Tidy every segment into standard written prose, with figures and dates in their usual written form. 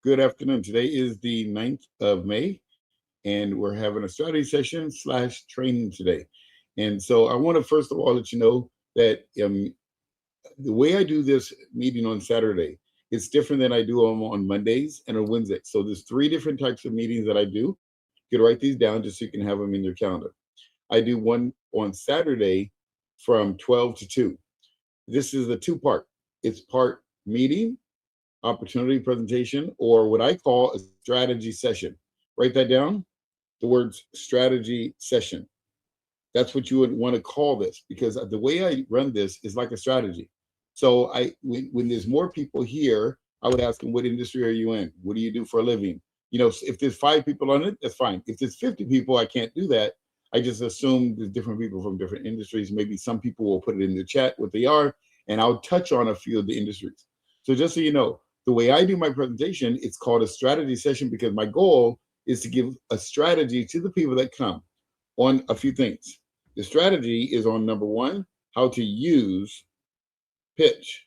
Good afternoon. Today is the 9th of May, and we're having a strategy session slash training today. And so I want to first of all let you know that the way I do this meeting on Saturday is different than I do them on Mondays and on Wednesdays. So there's three different types of meetings that I do. You can write these down just so you can have them in your calendar. I do one on Saturday from 12 to 2. This is a two-part. It's part meeting opportunity presentation, or what I call a strategy session. Write that down. The words strategy session. That's what you would want to call this, because the way I run this is like a strategy. So when there's more people here, I would ask them, what industry are you in? What do you do for a living? If there's 5 people on it, that's fine. If there's 50 people, I can't do that. I just assume there's different people from different industries. Maybe some people will put it in the chat what they are, and I'll touch on a few of the industries. So just so you know, the way I do my presentation, it's called a strategy session, because my goal is to give a strategy to the people that come on a few things. The strategy is on number one, how to use pitch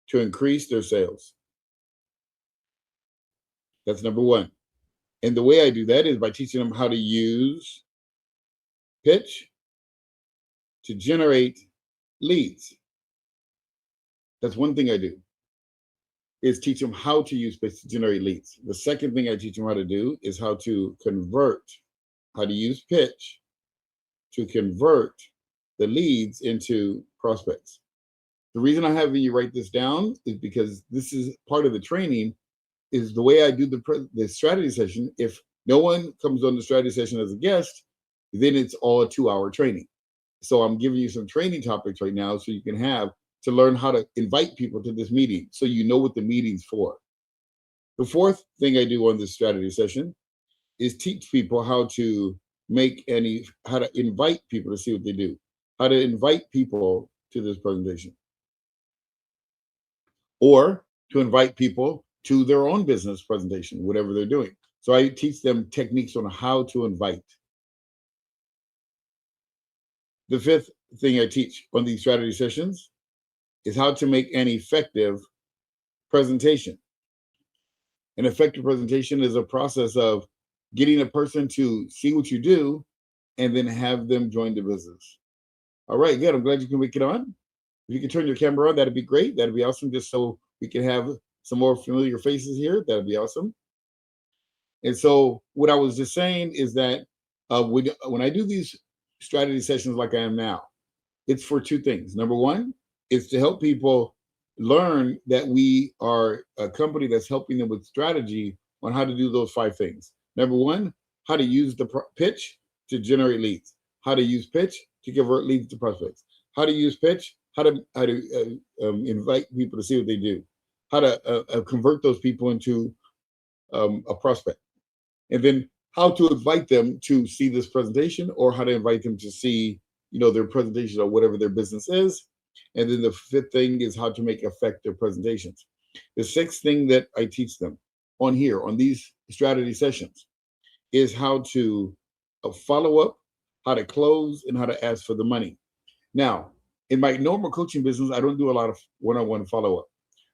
to increase their sales. That's number one. And the way I do that is by teaching them how to use pitch to generate leads. That's one thing I do, is teach them how to use pitch to generate leads. The second thing I teach them how to do is how to use pitch to convert the leads into prospects. The reason I have you write this down is because this is part of the training, is the way I do the strategy session. If no one comes on the strategy session as a guest, then it's all a 2-hour training. So I'm giving you some training topics right now so you can have to learn how to invite people to this meeting so you know what the meeting's for. The fourth thing I do on this strategy session is teach people how to invite people to see what they do, how to invite people to this presentation, or to invite people to their own business presentation, whatever they're doing. So I teach them techniques on how to invite. The fifth thing I teach on these strategy sessions is how to make an effective presentation. An effective presentation is a process of getting a person to see what you do and then have them join the business. All right, good. I'm glad you can make it on. If you can turn your camera on, that'd be great. That'd be awesome, just so we can have some more familiar faces here. That'd be awesome. And so what I was just saying is that when I do these strategy sessions like I am now, it's for two things. Number one is to help people learn that we are a company that's helping them with strategy on how to do those 5 things. Number one, how to use the pitch to generate leads, how to use pitch to convert leads to prospects, how to use pitch, how to invite people to see what they do, how to convert those people into a prospect, and then how to invite them to see this presentation, or how to invite them to see their presentation or whatever their business is. And then the fifth thing is how to make effective presentations. The sixth thing that I teach them on here, on these strategy sessions, is how to follow up, how to close, and how to ask for the money. Now, in my normal coaching business, I don't do a lot of one-on-one follow-up.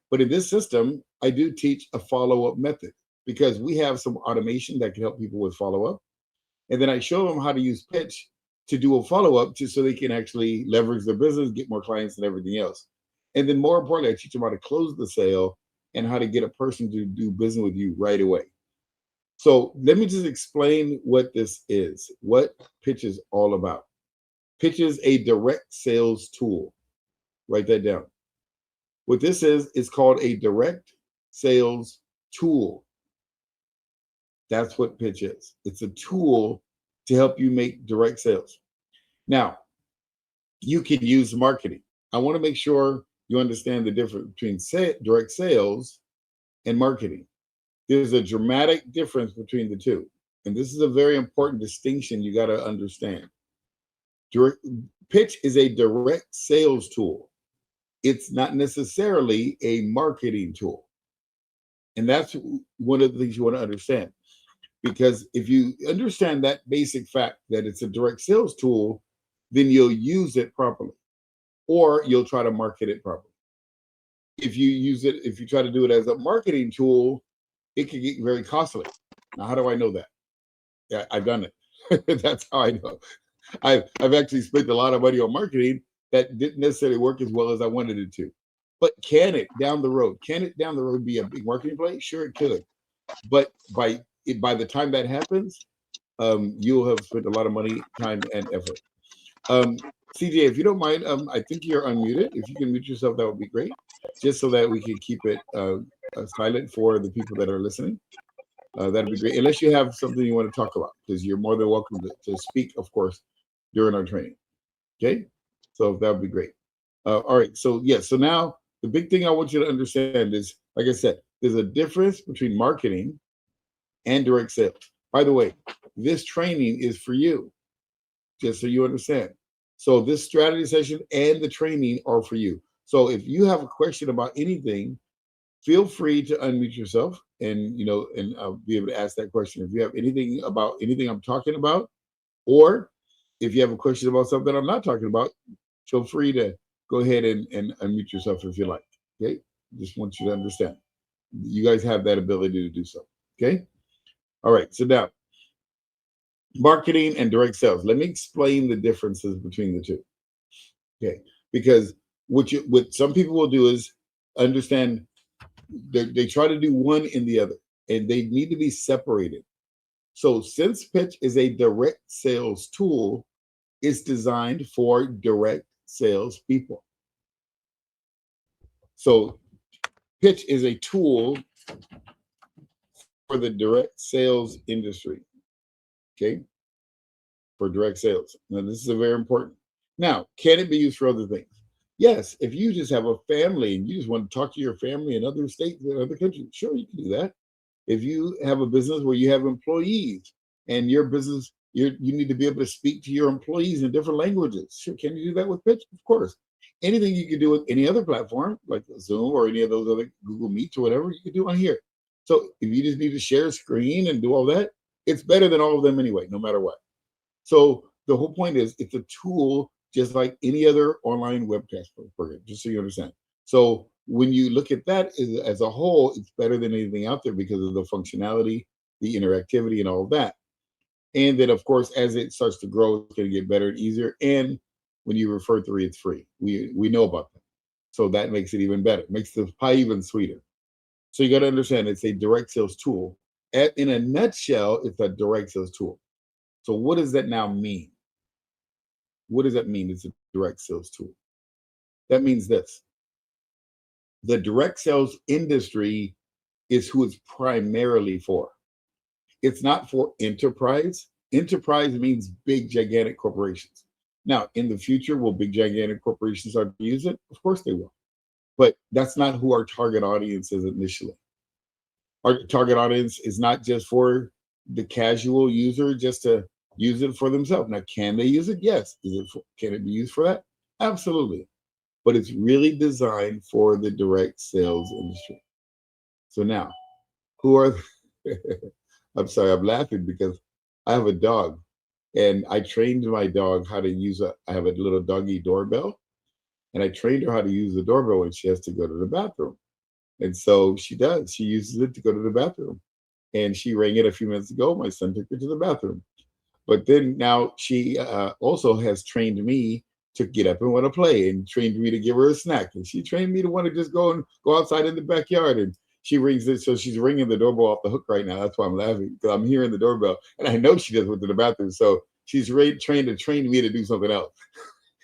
But in this system, I do teach a follow-up method, because we have some automation that can help people with follow-up. And then I show them how to use pitch to do a follow-up so they can actually leverage their business, get more clients and everything else. And then more importantly, I teach them how to close the sale and how to get a person to do business with you right away. So let me just explain what this is, what pitch is all about. Pitch is a direct sales tool. Write that down. What this is called a direct sales tool. That's what pitch is. It's a tool to help you make direct sales. Now, you can use marketing. I want to make sure you understand the difference between direct sales and marketing. There's a dramatic difference between the two. And this is a very important distinction you got to understand. Pitch is a direct sales tool. It's not necessarily a marketing tool. And that's one of the things you want to understand. Because if you understand that basic fact that it's a direct sales tool, then you'll use it properly, or you'll try to market it properly. If you use it, if you try to do it as a marketing tool, it can get very costly. Now, how do I know that? Yeah, I've done it. That's how I know. I've actually spent a lot of money on marketing that didn't necessarily work as well as I wanted it to. But can it down the road? Can it down the road be a big marketing play? Sure, it could. But by the time that happens, you'll have spent a lot of money, time, and effort. Um, CJ, if you don't mind, I think you're unmuted. If you can mute yourself, that would be great, just so that we can keep it silent for the people that are listening. That'd be great. Unless you have something you want to talk about, because you're more than welcome to speak, of course, during our training. Okay, so that would be great. All right, so yeah, so now the big thing I want you to understand is, like I said, there's a difference between marketing and direct sales. By the way, this training is for you, just so you understand. So this strategy session and the training are for you. So if you have a question about anything, feel free to unmute yourself and I'll be able to ask that question. If you have anything about anything I'm talking about, or if you have a question about something I'm not talking about, feel free to go ahead and unmute yourself if you like. Okay, just want you to understand. You guys have that ability to do so. Okay. All right. So now, marketing and direct sales. Let me explain the differences between the two. Okay, because what some people will do is understand they try to do one in the other, and they need to be separated. So since Pitch is a direct sales tool, it's designed for direct sales people. So Pitch is a tool for the direct sales industry. Okay, for direct sales. Now this is a very important. Now, can it be used for other things? Yes, if you just have a family and you just want to talk to your family in other states and other countries, sure, you can do that. If you have a business where you have employees and your business, you need to be able to speak to your employees in different languages. Sure, can you do that with Pitch? Of course. Anything you can do with any other platform, like Zoom or any of those other Google Meets or whatever, you can do on here. So if you just need to share a screen and do all that, it's better than all of them anyway, no matter what. So the whole point is it's a tool just like any other online webcast program, just so you understand. So when you look at that as a whole, it's better than anything out there because of the functionality, the interactivity, and all of that. And then, of course, as it starts to grow, it's going to get better and easier. And when you refer to it, it's free. We know about that. So that makes it even better, makes the pie even sweeter. So you got to understand it's a direct sales tool. In a nutshell, it's a direct sales tool. So what does that now mean? What does that mean? It's a direct sales tool. That means this. The direct sales industry is who it's primarily for. It's not for enterprise. Enterprise means big, gigantic corporations. Now, in the future, will big, gigantic corporations start to use it? Of course they will. But that's not who our target audience is initially. Our target audience is not just for the casual user just to use it for themselves. Now, can they use it? Yes. Can it be used for that? Absolutely. But it's really designed for the direct sales industry. So now, who are I'm sorry, I'm laughing because I have a dog and I trained my dog how to use I have a little doggy doorbell, and I trained her how to use the doorbell when she has to go to the bathroom. And so she does. She uses it to go to the bathroom. And she rang it a few minutes ago. My son took her to the bathroom. But then now she also has trained me to get up and want to play, and trained me to give her a snack. And she trained me to want to just go outside in the backyard. And she rings it. So she's ringing the doorbell off the hook right now. That's why I'm laughing, because I'm hearing the doorbell and I know she just went to the bathroom. So she's trained me to do something else.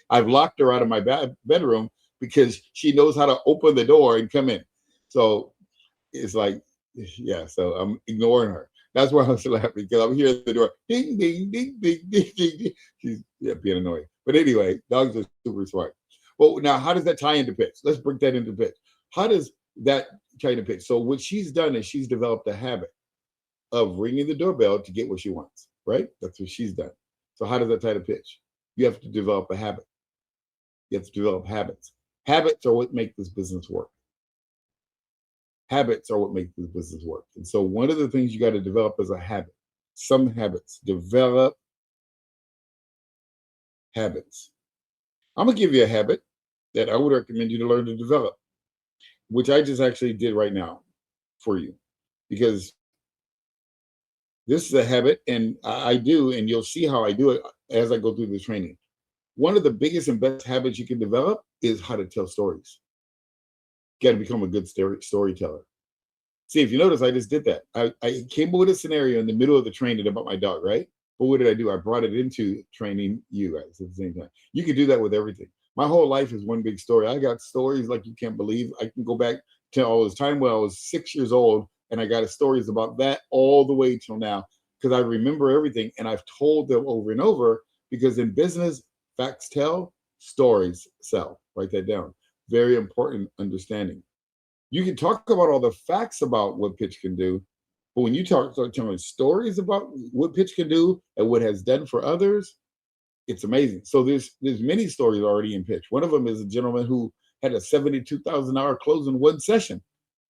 I've locked her out of my bedroom because she knows how to open the door and come in. So it's like, yeah, so I'm ignoring her. That's why I'm so laughing, because I'm hearing the door, ding, ding, ding, ding, ding, ding, ding. She's being annoying. But anyway, dogs are super smart. Well, now, how does that tie into Pitch? Let's break that into Pitch. How does that tie into Pitch? So what she's done is she's developed a habit of ringing the doorbell to get what she wants, right? That's what she's done. So how does that tie to Pitch? You have to develop a habit. You have to develop habits. Habits are what make this business work. Habits are what make this business work. And so one of the things you got to develop is a habit. Some habits. Develop habits. I'm going to give you a habit that I would recommend you to learn to develop. which I just actually did right now for you, because this is a habit, and I do, and you'll see how I do it as I go through the training. One of the biggest and best habits you can develop is how to tell stories. You got to become a good storyteller. See, if you notice, I just did that. I came up with a scenario in the middle of the training about my dog, right? But what did I do? I brought it into training you guys at the same time. You can do that with everything. My whole life is one big story. I got stories like you can't believe. I can go back to all this time when I was 6 years old, and I got stories about that all the way till now, because I remember everything and I've told them over and over. Because in business, facts tell, stories sell. Write that down. Very important understanding. You can talk about all the facts about what pitch can do, but when you start telling stories about what pitch can do and what has done for others, it's amazing. So there's many stories already in pitch. One of them is a gentleman who had a $72,000 close in one session.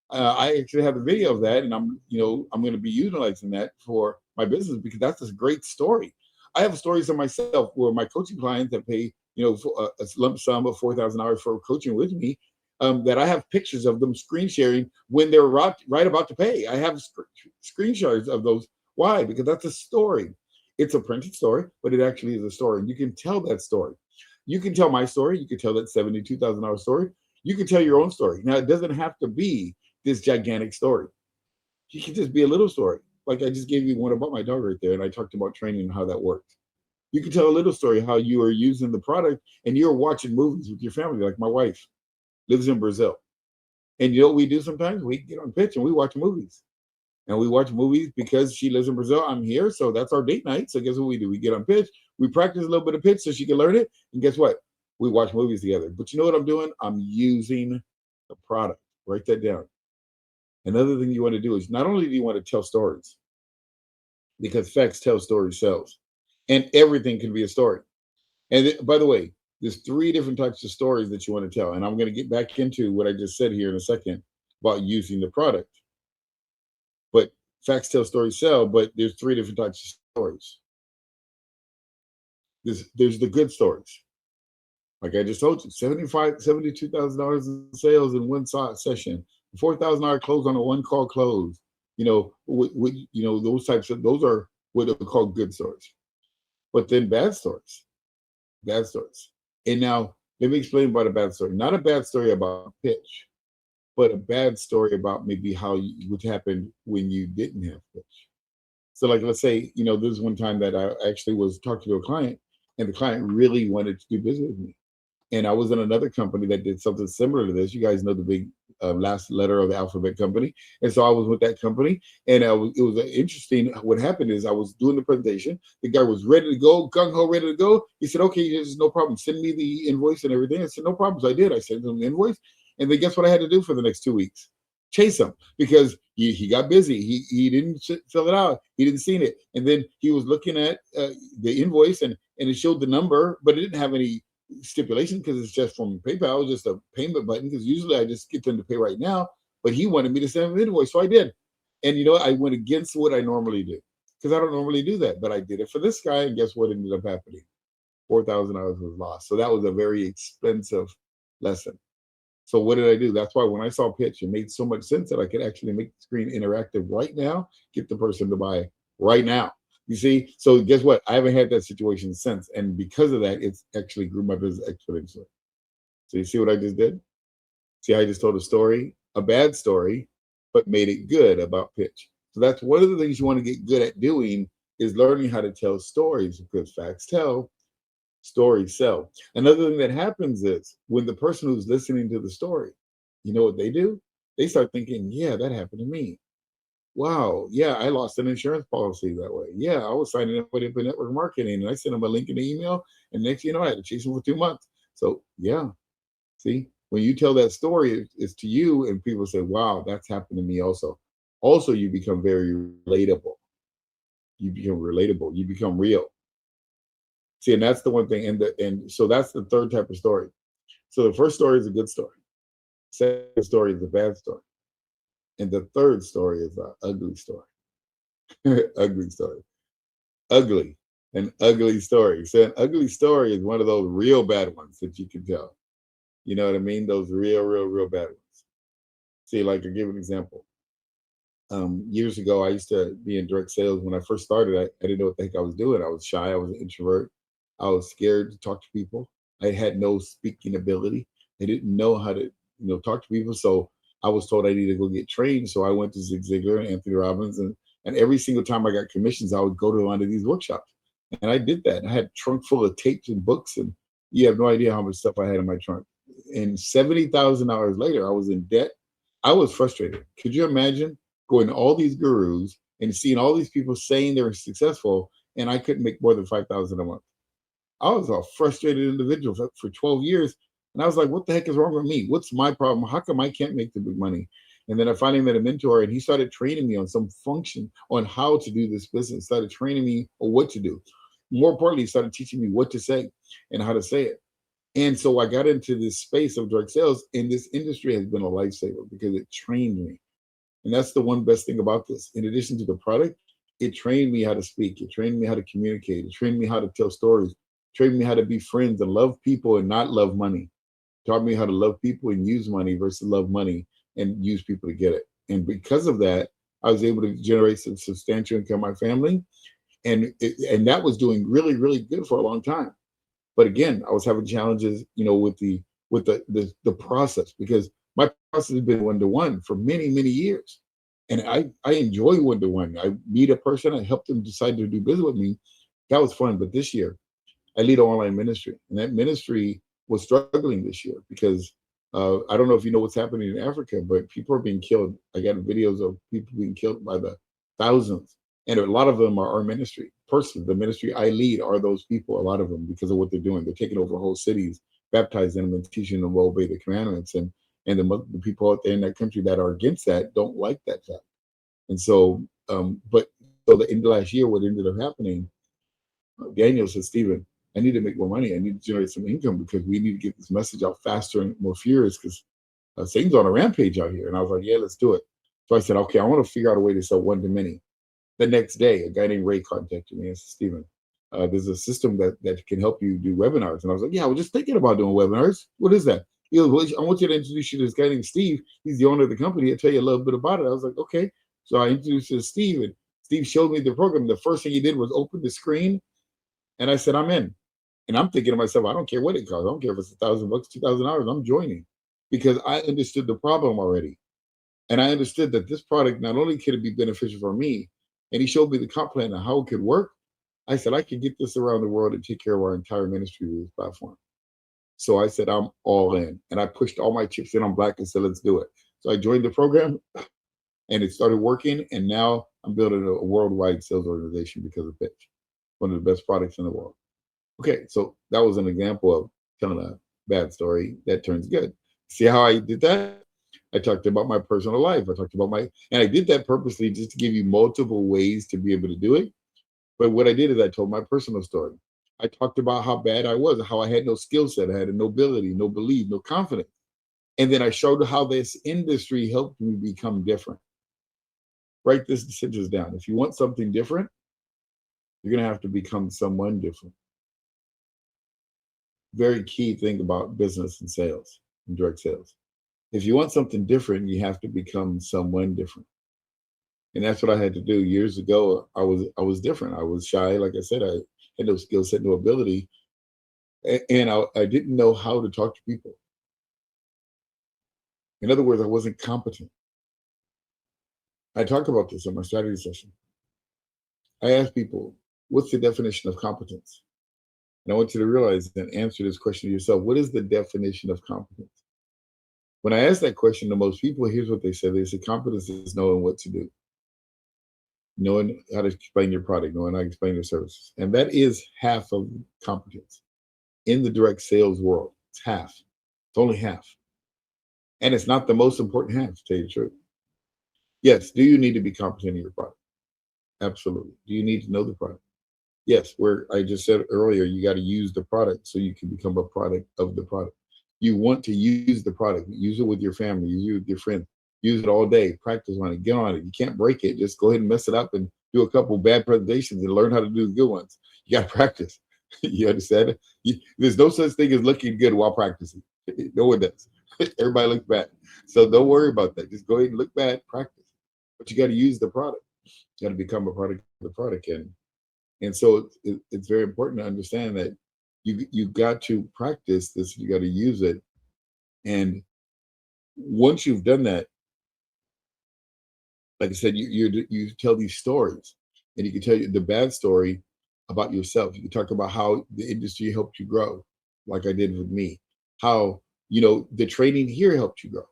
I actually have a video of that, and I'm going to be utilizing that for my business, because that's a great story. I have stories of myself where my coaching clients that pay for a lump sum of $4,000 for coaching with me, that I have pictures of them screen sharing when they're right about to pay. I have screenshots of those. Why? Because that's a story. It's a printed story, but it actually is a story. And you can tell that story. You can tell my story. You can tell that $72,000 story. You can tell your own story. Now, it doesn't have to be this gigantic story. It can just be a little story. Like I just gave you one about my dog right there, and I talked about training and how that works. You can tell a little story how you are using the product and you're watching movies with your family. Like my wife lives in Brazil. And you know what we do sometimes? We get on pitch and we watch movies. And we watch movies because she lives in Brazil. I'm here. So that's our date night. So guess what we do? We get on pitch. We practice a little bit of pitch so she can learn it. And guess what? We watch movies together. But you know what I'm doing? I'm using the product. Write that down. Another thing you want to do is not only do you want to tell stories, because facts tell, stories sells, and everything can be a story. And by the way, there's three different types of stories that you want to tell. And I'm going to get back into what I just said here in a second about using the product. But facts tell, stories sell, but there's three different types of stories. There's the good stories. Like I just told you, $72,000 in sales in one session, $4,000 close on a one call close. Those those are what are called good stories. But then bad stories. And now let me explain about a bad story. Not a bad story about pitch, but a bad story about maybe what happened when you didn't have pitch. So like, let's say, there's one time that I actually was talking to a client, and the client really wanted to do business with me. And I was in another company that did something similar to this. You guys know the big last letter of the alphabet company. And so I was with that company, and it was interesting. What happened is I was doing the presentation. The guy was ready to go, gung-ho, ready to go. He said, okay, there's no problem. Send me the invoice and everything. I said, no problem. So I did. I sent him the invoice. And then guess what I had to do for the next 2 weeks? Chase him, because he got busy. He didn't fill it out. He didn't see it. And then he was looking at the invoice, and it showed the number, but it didn't have any stipulation because it's just from PayPal, just a payment button. Because usually I just get them to pay right now, but he wanted me to send him an invoice, so I did. And I went against what I normally do, because I don't normally do that, but I did it for this guy, and guess what ended up happening? $4,000 was lost. So that was a very expensive lesson. So what did I do? That's why when I saw pitch, it made so much sense that I could actually make the screen interactive right now, get the person to buy right now. You see? So guess what? I haven't had that situation since. And because of that, it's actually grew my business exponentially. So you see what I just did? See how I just told a story, a bad story, but made it good about pitch. So that's one of the things you want to get good at doing, is learning how to tell stories, because facts tell, stories sell. Another thing that happens is when the person who's listening to the story, you know what they do? They start thinking, yeah, that happened to me. Wow, yeah, I lost an insurance policy that way. Yeah, I was signing up for network marketing, and I sent them a link in the email, and next I had to chase them for 2 months. So yeah, see, when you tell that story, it's to you, and people say, wow, that's happened to me also. Also, you become very relatable. You become real. See, and that's the one thing. And so that's the third type of story. So the first story is a good story. Second story is a bad story. And the third story is an ugly story. Ugly story. Ugly. An ugly story. So an ugly story is one of those real bad ones that you can tell. You know what I mean? Those real, real, real bad ones. See, like, to give an example. Years ago, I used to be in direct sales. When I first started, I didn't know what the heck I was doing. I was shy. I was an introvert. I was scared to talk to people. I had no speaking ability. I didn't know how to, talk to people. So I was told I needed to go get trained. So I went to Zig Ziglar and Anthony Robbins, and every single time I got commissions, I would go to one of these workshops. And I did that. I had a trunk full of tapes and books, and you have no idea how much stuff I had in my trunk. And $70,000 later, I was in debt. I was frustrated. Could you imagine going to all these gurus and seeing all these people saying they were successful, and I couldn't make more than 5,000 a month? I was a frustrated individual for 12 years. And I was like, what the heck is wrong with me? What's my problem? How come I can't make the big money? And then I finally met a mentor, and he started training me on some function on how to do this business, started training me on what to do. More importantly, he started teaching me what to say and how to say it. And so I got into this space of direct sales, and this industry has been a lifesaver because it trained me. And that's the one best thing about this. In addition to the product, it trained me how to speak. It trained me how to communicate. It trained me how to tell stories. It trained me how to be friends and love people and not love money. It taught me how to love people and use money versus love money and use people to get it. And because of that, I was able to generate some substantial income in my family. And that was doing really, really good for a long time. But again, I was having challenges, with the process, because my process has been one-to-one for many, many years. And I enjoy one-to-one. I meet a person, I help them decide to do business with me. That was fun. But this year, I lead an online ministry, and that ministry was struggling this year because I don't know if you know what's happening in Africa, but people are being killed. I got videos of people being killed by the thousands, and a lot of them are our ministry. Personally, the ministry I lead are those people, a lot of them, because of what they're doing. They're taking over whole cities, baptizing them and teaching them to obey the commandments. And the people out there in that country that are against that don't like that fact. And so, in the last year, what ended up happening, Daniel said, Stephen, I need to make more money. I need to generate some income because we need to get this message out faster and more furious because Satan's on a rampage out here. And I was like, yeah, let's do it. So I said, okay, I want to figure out a way to sell one to many. The next day, a guy named Ray contacted me and said, Stephen, there's a system that can help you do webinars. And I was like, yeah, I was just thinking about doing webinars. What is that? He goes, well, I want you to introduce you to this guy named Steve. He's the owner of the company. I'll tell you a little bit about it. I was like, okay. So I introduced you to Steve, and Steve showed me the program. The first thing he did was open the screen, and I said, I'm in. And I'm thinking to myself, I don't care what it costs. I don't care if it's $1,000, $2,000. I'm joining because I understood the problem already. And I understood that this product, not only could it be beneficial for me, and he showed me the comp plan and how it could work. I said, I could get this around the world and take care of our entire ministry with this platform. So I said, I'm all in. And I pushed all my chips in on black and said, let's do it. So I joined the program and it started working. And now I'm building a worldwide sales organization because of Pitch, one of the best products in the world. Okay, so that was an example of telling a bad story that turns good. See how I did that? I talked about my personal life. I talked about and I did that purposely just to give you multiple ways to be able to do it. But what I did is I told my personal story. I talked about how bad I was, how I had no skill set, I had no ability, no belief, no confidence. And then I showed how this industry helped me become different. Write this sentence down. If you want something different, you're going to have to become someone different. Very key thing about business and sales and direct sales. If you want something different, you have to become someone different. And that's what I had to do years ago. I was different. I was shy. Like I said, I had no skill set, no ability. And I didn't know how to talk to people. In other words, I wasn't competent. I talk about this in my strategy session. I ask people, what's the definition of competence? And I want you to realize and answer this question to yourself. What is the definition of competence? When I ask that question to most people, here's what they say. They say competence is knowing what to do, knowing how to explain your product, knowing how to explain your services. And that is half of competence in the direct sales world. It's half. It's only half. And it's not the most important half, to tell you the truth. Yes, do you need to be competent in your product? Absolutely. Do you need to know the product? Yes, where I just said earlier, you got to use the product so you can become a product of the product. You want to use the product, use it with your family, use it with your friends, use it all day, practice on it, get on it. You can't break it. Just go ahead and mess it up and do a couple bad presentations and learn how to do the good ones. You got to practice. You understand? There's no such thing as looking good while practicing. No one does. Everybody looks bad. So don't worry about that. Just go ahead and look bad, practice. But you got to use the product. You got to become a product of the product. And so it's very important to understand that you got to practice this. You got to use it. And once you've done that, like I said, you tell these stories, and you can tell you the bad story about yourself. You can talk about how the industry helped you grow, like I did with me. How the training here helped you grow.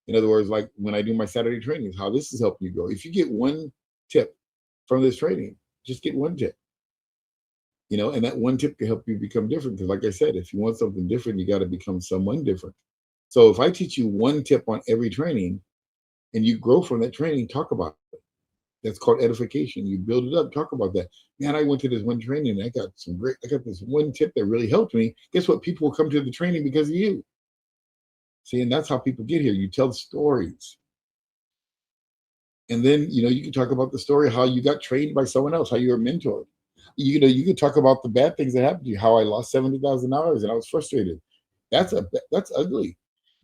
In other words, like when I do my Saturday trainings, how this is helping you grow. If you get one tip from this training, just get one tip. And that one tip can help you become different. Because, like I said, if you want something different, you got to become someone different. So if I teach you one tip on every training, and you grow from that training, talk about it. That's called edification. You build it up, talk about that. Man, I went to this one training and I got this one tip that really helped me. Guess what? People will come to the training because of you. See, and that's how people get here. You tell stories. And then, you can talk about the story, how you got trained by someone else, how you were mentored. You can talk about the bad things that happened to you, how I lost $70,000 and I was frustrated. That's ugly.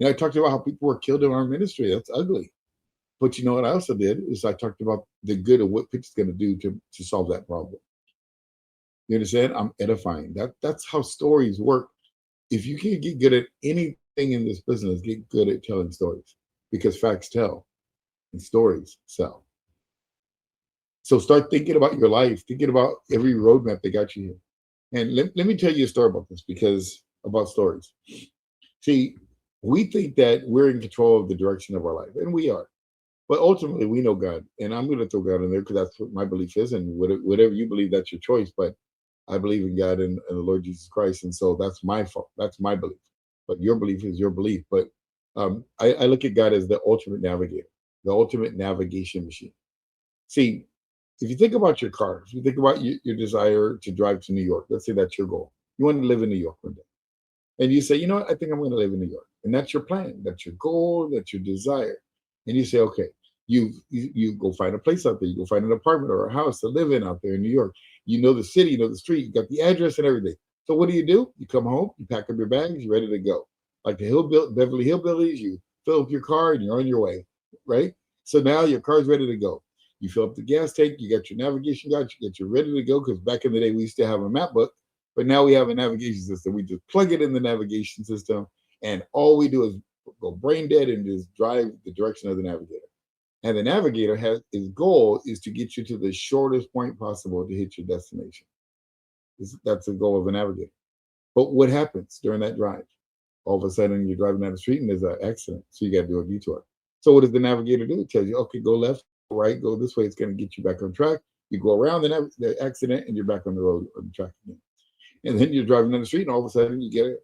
I talked about how people were killed in our ministry. That's ugly. But you know what I also did is I talked about the good of what pitch is going to do to solve that problem. You understand? I'm edifying. That's how stories work. If you can't get good at anything in this business, get good at telling stories, because facts tell and stories sell. So start thinking about your life, thinking about every roadmap that got you here. And let me tell you a story about this, because about stories. See, we think that we're in control of the direction of our life, and we are. But ultimately, we know God, and I'm going to throw God in there because that's what my belief is, and whatever you believe, that's your choice. But I believe in God and the Lord Jesus Christ, and so that's my fault. That's my belief. But your belief is your belief. But I look at God as the ultimate navigator, the ultimate navigation machine. See, if you think about your car, if you think about your desire to drive to New York, let's say that's your goal. You want to live in New York one day, and you say, you know what, I think I'm going to live in New York, and that's your plan, that's your goal, that's your desire, and you say, okay. You go find a place out there. You go find an apartment or a house to live in out there in New York. You know the city, you know the street, you got the address and everything. So what do? You come home, you pack up your bags, you're ready to go. Like the Beverly Hillbillies, you fill up your car and you're on your way, right? So now your car's ready to go. You fill up the gas tank, you got your navigation guide, you're ready to go, because back in the day we used to have a map book, but now we have a navigation system. We just plug it in the navigation system, and all we do is go brain dead and just drive the direction of the navigator. And the navigator his goal is to get you to the shortest point possible to hit your destination. That's the goal of a navigator. But what happens during that drive? All of a sudden, you're driving down the street and there's an accident. So you got to do a detour. So what does the navigator do? It tells you, okay, go left, go right, go this way. It's going to get you back on track. You go around the accident and you're back on the road, on the track again. And then you're driving down the street and all of a sudden you get a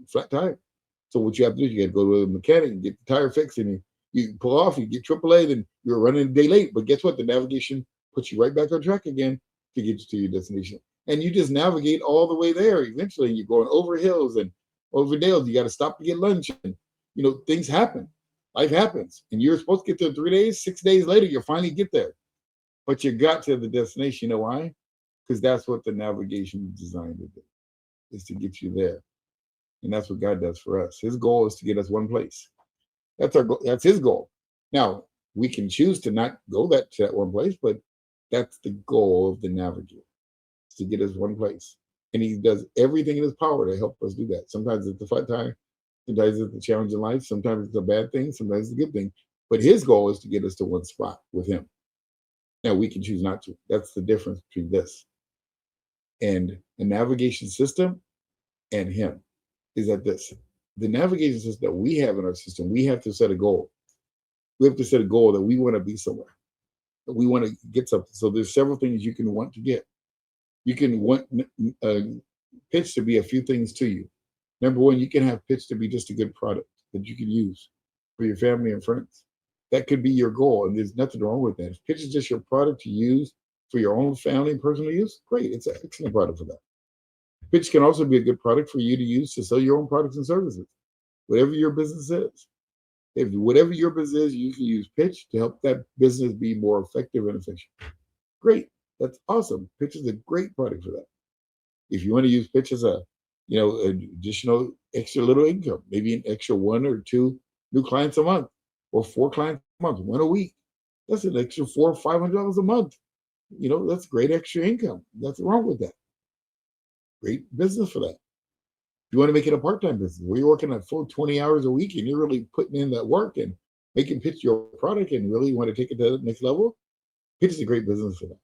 flat tire. So what you have to do is you got to go to a mechanic and get the tire fixed, and you pull off, you get AAA, then you're running a day late. But guess what? The navigation puts you right back on track again to get you to your destination. And you just navigate all the way there. Eventually, you're going over hills and over dales. You got to stop to get lunch. And, things happen. Life happens. And you're supposed to get there 3 days, 6 days later, you finally get there. But you got to the destination. You know why? Because that's what the navigation is designed to do, is to get you there. And that's what God does for us. His goal is to get us one place. That's our goal. That's his goal. Now, we can choose to not go to that one place, but that's the goal of the navigator, to get us one place. And he does everything in his power to help us do that. Sometimes it's a flat tire, sometimes it's a challenge in life, sometimes it's a bad thing, sometimes it's a good thing. But his goal is to get us to one spot with him. Now, we can choose not to. That's the difference between this and a navigation system and him, is that the navigation system that we have in our system, we have to set a goal. We have to set a goal that we want to be somewhere, that we want to get something. So there's several things you can want to get. You can want pitch to be a few things to you. Number one, you can have pitch to be just a good product that you can use for your family and friends. That could be your goal, and there's nothing wrong with that. If pitch is just your product to use for your own family and personal use, great. It's an excellent product for that. Pitch can also be a good product for you to use to sell your own products and services, whatever your business is. If whatever your business is, you can use pitch to help that business be more effective and efficient. Great. That's awesome. Pitch is a great product for that. If you want to use pitch as a additional extra little income, maybe an extra one or two new clients a month, or four clients a month, one a week. That's an extra $400 or $500 a month. That's great extra income. Nothing wrong with that. Great business for that. If you want to make it a part-time business where you're working a full 20 hours a week and you're really putting in that work and making pitch your product and really want to take it to the next level, pitch is a great business for that.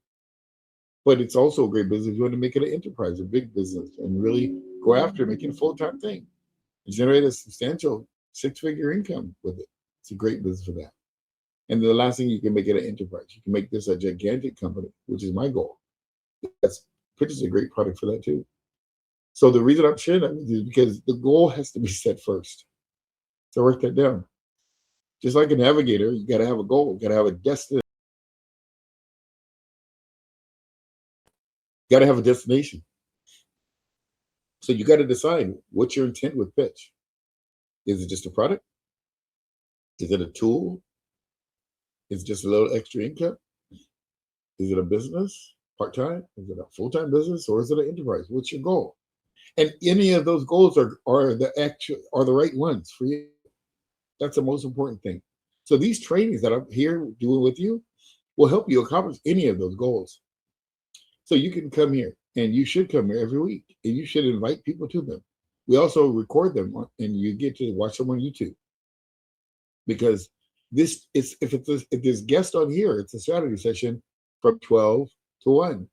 But it's also a great business if you want to make it an enterprise, a big business, and really go after making a full-time thing and generate a substantial six-figure income with it. It's a great business for that. And the last thing, you can make it an enterprise. You can make this a gigantic company, which is my goal. Pitch is a great product for that too. So the reason I'm sharing that with you is because the goal has to be set first. So write that down. Just like a navigator, you got to have a goal, you got to have a destination. You got to have a destination. So you got to decide what's your intent with pitch. Is it just a product? Is it a tool? Is it just a little extra income? Is it a business, part-time? Is it a full-time business, or is it an enterprise? What's your goal? And any of those goals are the right ones for you. That's the most important thing. So these trainings that I'm here doing with you will help you accomplish any of those goals. So you can come here, and you should come here every week, and you should invite people to them. We also record them, and you get to watch them on YouTube. Because if there's guests on here, it's a Saturday session from 12 to 1,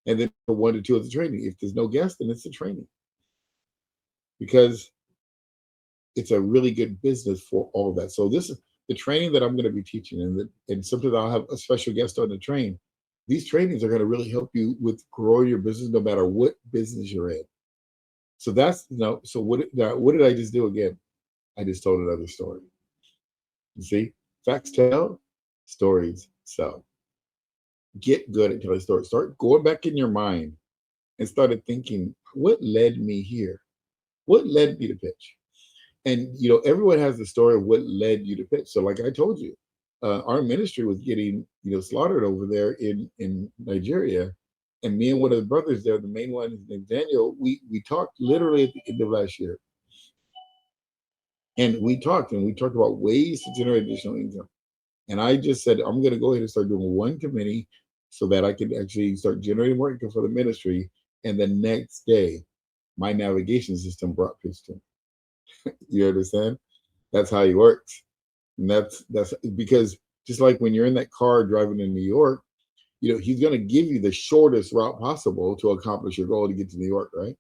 and then from 1 to 2 of the training. If there's no guest, then it's a training. Because it's a really good business for all of that. So this is the training that I'm going to be teaching, and sometimes I'll have a special guest on the train. These trainings are going to really help you with growing your business, no matter what business you're in. So so what did I just do again? I just told another story. You see, facts tell, stories sell. Get good at telling stories. Start going back in your mind and started thinking, what led me here? What led me to pitch? And everyone has the story of what led you to pitch. So like I told you, our ministry was getting slaughtered over there in Nigeria, and me and one of the brothers there, the main one, his name's Daniel, we talked literally at the end of last year, and we talked about ways to generate additional income. And I just said, I'm going to go ahead and start doing one-to-many so that I can actually start generating more income for the ministry. And the next day, my navigation system brought pitch to me. You understand? That's how he works. And that's because just like when you're in that car driving in New York, he's going to give you the shortest route possible to accomplish your goal to get to New York, right?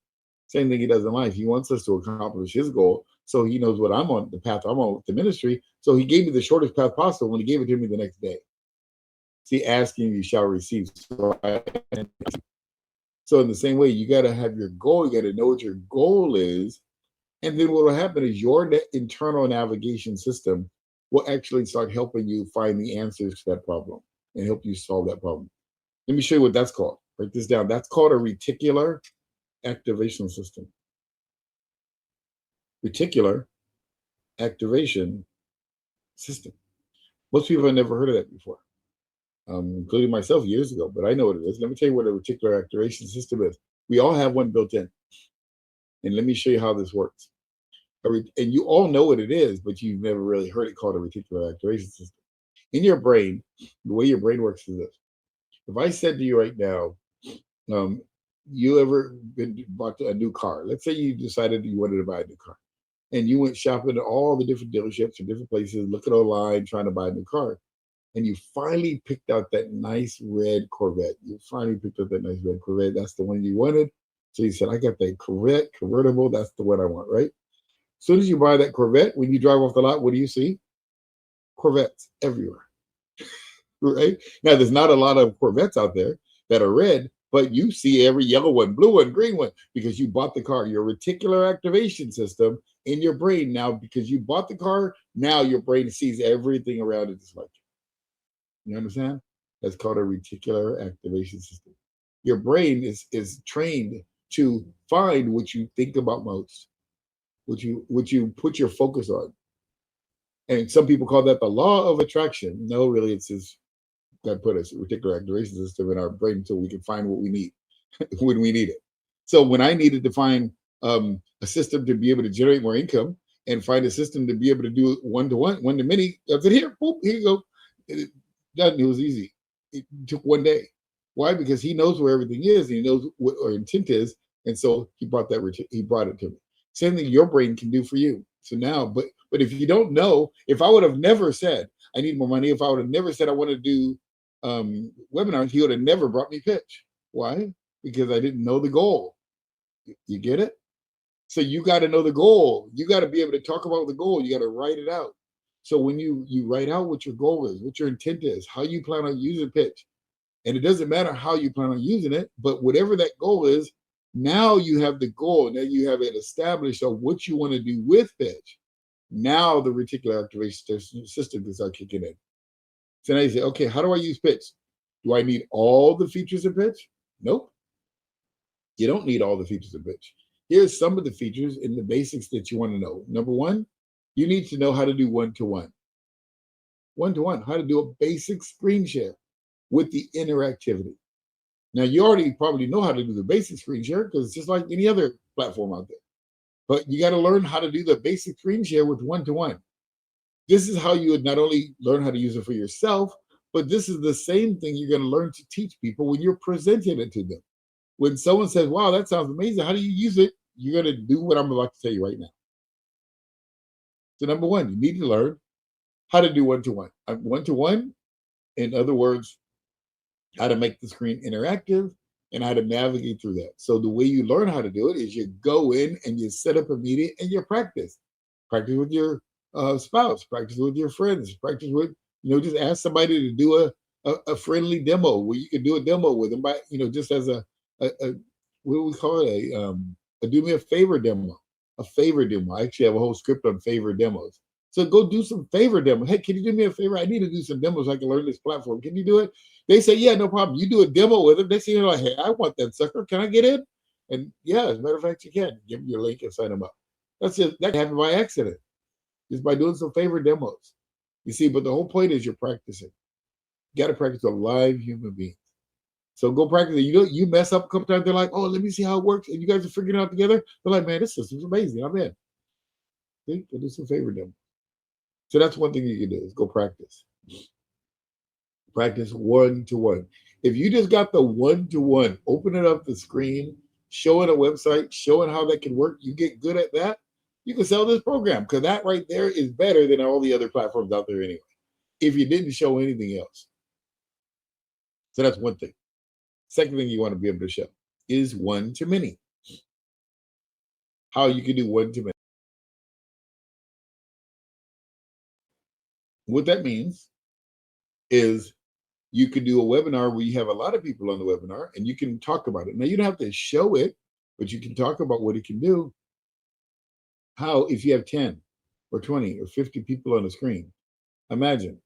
Same thing he does in life. He wants us to accomplish his goal. So he knows what I'm on, the path I'm on with the ministry. So he gave me the shortest path possible when he gave it to me the next day. See, asking you shall receive. So in the same way, you got to have your goal. You got to know what your goal is. And then what will happen is your internal navigation system will actually start helping you find the answers to that problem and help you solve that problem. Let me show you what that's called. Write this down. That's called a reticular activation system. Reticular activation system. Most people have never heard of that before, including myself years ago, but I know what it is. Let me tell you what a reticular activation system is. We all have one built in. And let me show you how this works. And you all know what it is, but you've never really heard it called a reticular activation system. In your brain, the way your brain works is this. If I said to you right now, you ever bought a new car? Let's say you decided you wanted to buy a new car, and you went shopping at all the different dealerships or different places, looking online, trying to buy a new car. And you finally picked out that nice red Corvette. That's the one you wanted. So you said, I got that Corvette convertible. That's the one I want, right? As soon as you buy that Corvette, when you drive off the lot, what do you see? Corvettes everywhere, right? Now, there's not a lot of Corvettes out there that are red, but you see every yellow one, blue one, green one, because you bought the car. Your reticular activation system in your brain now, because you bought the car, now your brain sees everything around it just like you. You understand? That's called a reticular activation system. Your brain is trained to find what you think about most, what you put your focus on. And some people call that the law of attraction. No, really, it's just God put a reticular activation system in our brain so we can find what we need when we need it. So when I needed to find a system to be able to generate more income and find a system to be able to do one-to-one, one-to-many. I said, here, boop, here you go. It was easy. It took one day. Why? Because he knows where everything is, and he knows what our intent is, and so he brought it to me. Same thing your brain can do for you. So now, but if you don't know, if I would have never said I need more money, if I would have never said I want to do webinars, he would have never brought me pitch. Why? Because I didn't know the goal. You get it? So you got to know the goal. You got to be able to talk about the goal. You got to write it out. So when you write out what your goal is, what your intent is, how you plan on using pitch, and it doesn't matter how you plan on using it, but whatever that goal is, now you have the goal. Now you have it established of what you want to do with pitch. Now the reticular activation system can start kicking in. So now you say, okay, how do I use pitch? Do I need all the features of pitch? Nope. You don't need all the features of pitch. Here's some of the features and the basics that you want to know. Number one, you need to know how to do one-to-one. One-to-one, how to do a basic screen share with the interactivity. Now, you already probably know how to do the basic screen share because it's just like any other platform out there. But you got to learn how to do the basic screen share with one-to-one. This is how you would not only learn how to use it for yourself, but this is the same thing you're going to learn to teach people when you're presenting it to them. When someone says, wow, that sounds amazing, how do you use it? You're going to do what I'm about to tell you right now. So number one, you need to learn how to do one-to-one. One-to-one, in other words, how to make the screen interactive and how to navigate through that. So the way you learn how to do it is you go in and you set up a meeting and you practice. Practice with your spouse, practice with your friends, practice with, just ask somebody to do a friendly demo where you can do a demo with them by, just as a what do we call it? A do me a favor demo. A favor demo. I actually have a whole script on favor demos. So go do some favor demos. Hey, can you do me a favor? I need to do some demos so I can learn this platform. Can you do it? They say, yeah, no problem. You do a demo with them. They say, like, hey, I want that sucker. Can I get in? And yeah, as a matter of fact, you can. Give them your link and sign them up. That's it. That can happen by accident. Just by doing some favor demos. You see, but the whole point is you're practicing. You got to practice with live human beings. So go practice it. You mess up a couple times. They're like, oh, let me see how it works. And you guys are figuring it out together. They're like, man, this system's amazing. I'm in. See, go do some favor demos. So that's one thing you can do is go practice. Practice one-to-one. If you just got the one-to-one, open it up the screen, show it a website, show it how that can work, you get good at that, you can sell this program because that right there is better than all the other platforms out there anyway, if you didn't show anything else. So that's one thing. Second thing you want to be able to show is one-to-many. How you can do one-to-many. What that means is you can do a webinar where you have a lot of people on the webinar and you can talk about it. Now, you don't have to show it, but you can talk about what it can do. How, if you have 10 or 20 or 50 people on the screen, imagine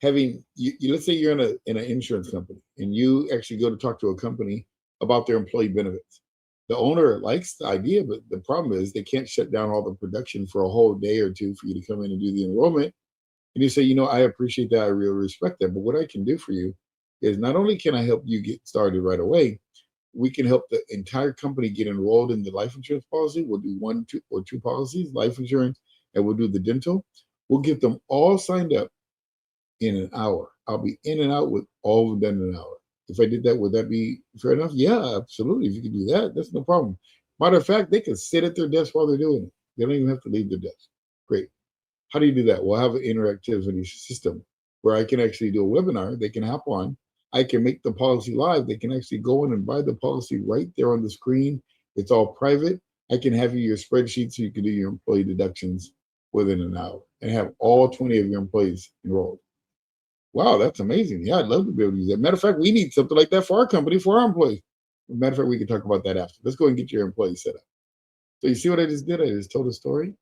having, let's say you're in an insurance company and you actually go to talk to a company about their employee benefits. The owner likes the idea, but the problem is they can't shut down all the production for a whole day or two for you to come in and do the enrollment. And you say, I appreciate that. I really respect that. But what I can do for you is not only can I help you get started right away, we can help the entire company get enrolled in the life insurance policy. We'll do one, two, or two policies, life insurance, and we'll do the dental. We'll get them all signed up in an hour. I'll be in and out with all of them done in an hour. If I did that, would that be fair enough? Yeah, absolutely. If you can do that, that's no problem. Matter of fact, they can sit at their desk while they're doing it. They don't even have to leave their desk. Great. How do you do that? We'll have an interactivity system where I can actually do a webinar. They can hop on. I can make the policy live. They can actually go in and buy the policy right there on the screen. It's all private. I can have you your spreadsheet so you can do your employee deductions within an hour and have all 20 of your employees enrolled. Wow, that's amazing. Yeah, I'd love to be able to use that. Matter of fact, we need something like that for our company, for our employees. Matter of fact, we can talk about that after. Let's go and get your employees set up. So you see what I just did? I just told a story.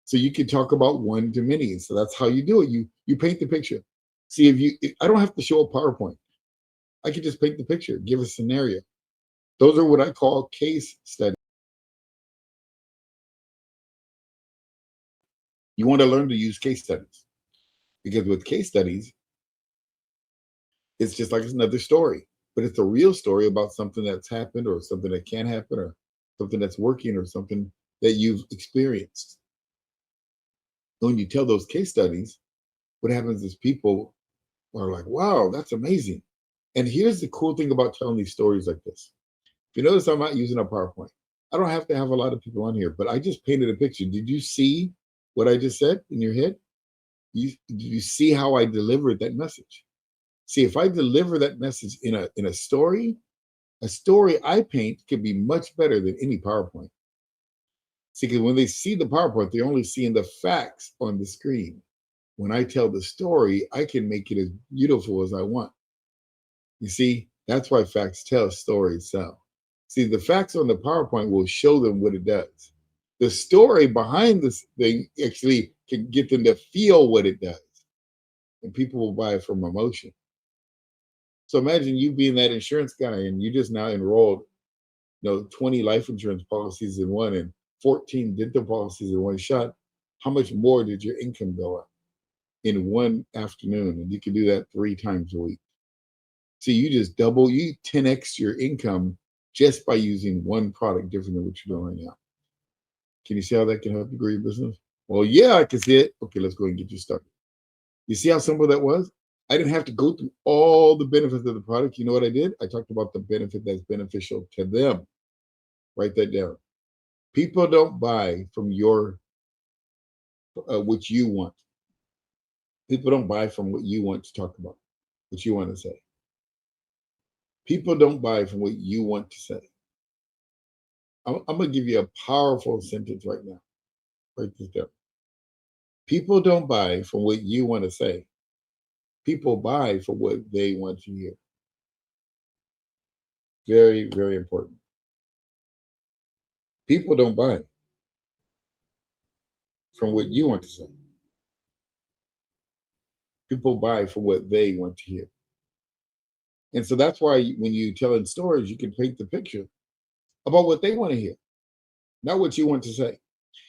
So you can talk about one-to-many. So that's how you do it. You paint the picture. See, I don't have to show a PowerPoint. I can just paint the picture, give a scenario. Those are what I call case studies. You want to learn to use case studies because with case studies, it's just like it's another story, but it's a real story about something that's happened or something that can happen or something that's working or something that you've experienced. When you tell those case studies, what happens is people are like, wow, that's amazing. And here's the cool thing about telling these stories like this. If you notice, I'm not using a PowerPoint. I don't have to have a lot of people on here, but I just painted a picture. Did you see what I just said in your head? Did you see how I delivered that message? See, if I deliver that message in a story I paint can be much better than any PowerPoint. See, because when they see the PowerPoint, they're only seeing the facts on the screen. When I tell the story, I can make it as beautiful as I want. You see, that's why facts tell, stories sell. See, the facts on the PowerPoint will show them what it does. The story behind this thing actually can get them to feel what it does. And people will buy it from emotion. So imagine you being that insurance guy and you just now enrolled, 20 life insurance policies in one and 14 dental policies in one shot. How much more did your income go up in one afternoon? And you can do that 3 times a week. So you just you 10x your income just by using one product different than what you're doing right now. Can you see how that can help you grow your business? Well, yeah, I can see it. Okay, let's go and get you started. You see how simple that was? I didn't have to go through all the benefits of the product. You know what I did? I talked about the benefit that's beneficial to them. Write that down. People don't buy from your what you want. People don't buy from what you want to talk about, what you want to say. People don't buy from what you want to say. I'm going to give you a powerful sentence right now. Write this down. People don't buy from what you want to say. People buy for what they want to hear. Very, very important. People don't buy from what you want to say. People buy for what they want to hear. And so that's why when you telling stories, you can paint the picture about what they want to hear, not what you want to say.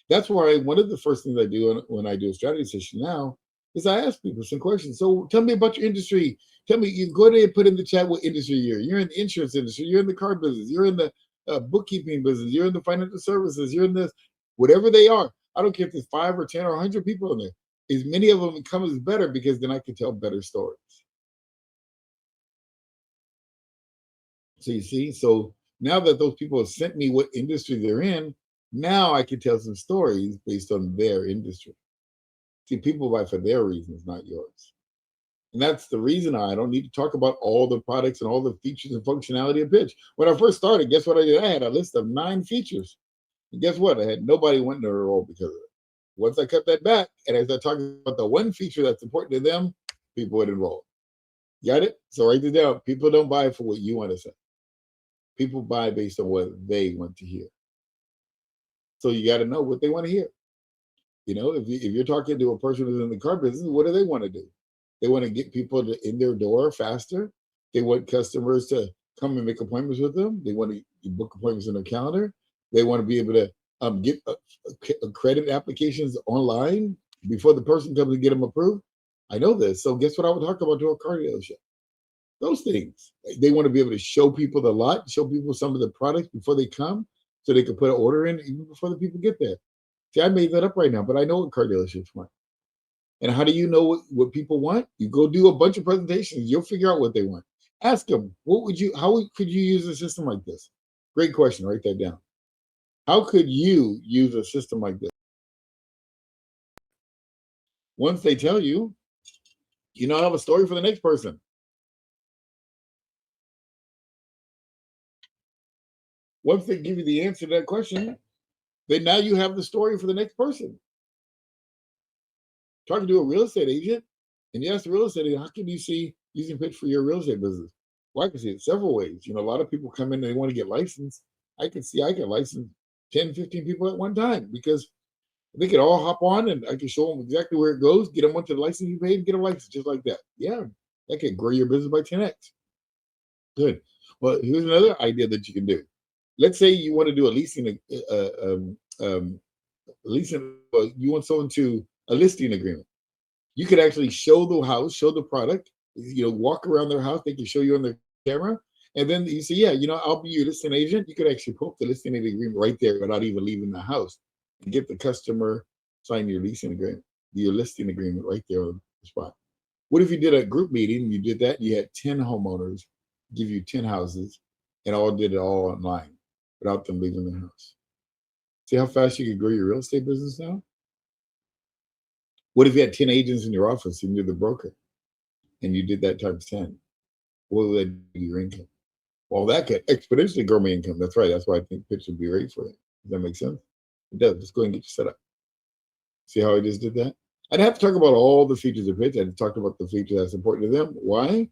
That's why one of the first things I do when I do a strategy session now is I ask people some questions. So tell me about your industry. Tell me, you go ahead and put in the chat what industry you're in. You're in the insurance industry. You're in the car business. You're in the bookkeeping business. You're in the financial services. You're in this, whatever they are. I don't care if there's 5 or 10 or 100 people in there. As many of them come as better because then I can tell better stories. So you see, so now that those people have sent me what industry they're in, now I can tell some stories based on their industry. See, people buy for their reasons, not yours. And that's the reason I don't need to talk about all the products and all the features and functionality of pitch. When I first started, guess what I did? I had a list of 9 features. And guess what? I had nobody wanting to enroll because of it. Once I cut that back, and as I talked about the one feature that's important to them, people would enroll. Got it? So write this down. People don't buy for what you want to say. People buy based on what they want to hear. So you got to know what they want to hear. If you're talking to a person who's in the car business, what do they want to do? They want to get people in their door faster. They want customers to come and make appointments with them. They want to book appointments in their calendar. They want to be able to get credit applications online before the person comes and get them approved. I know this. So guess what I would talk about to a car dealership? Those things. They want to be able to show people the lot, show people some of the products before they come so they can put an order in even before the people get there. See, I made that up right now, but I know what car dealerships want. And how do you know what people want? You go do a bunch of presentations. You'll figure out what they want. Ask them, how could you use a system like this? Great question. Write that down. How could you use a system like this? Once they tell you, you now have a story for the next person. Once they give you the answer to that question, then now you have the story for the next person. Talking to a real estate agent, and you ask the real estate agent, how can you see using pitch for your real estate business? Well, I can see it several ways. A lot of people come in and they want to get licensed. I can license 10, 15 people at one time because they could all hop on and I can show them exactly where it goes, get them onto the licensing page and get a license just like that. Yeah, that could grow your business by 10x. Good. Well, here's another idea that you can do. Let's say you want to do a leasing, you want someone to a listing agreement. You could actually show the house, show the product, walk around their house. They can show you on their camera. And then you say, yeah, I'll be your listing agent. You could actually put the listing agreement right there without even leaving the house and get the customer sign your leasing agreement, your listing agreement right there on the spot. What if you did a group meeting, you did that, you had 10 homeowners give you 10 houses and all did it all online without them leaving the house? See how fast you could grow your real estate business now? What if you had 10 agents in your office and you're the broker and you did that times 10? What would that do to your income? Well, that could exponentially grow my income. That's right. That's why I think pitch would be great for it. Does that make sense? It does. Just go ahead and get you set up. See how I just did that? I'd have to talk about all the features of pitch. I'd talk about the feature that's important to them. Why?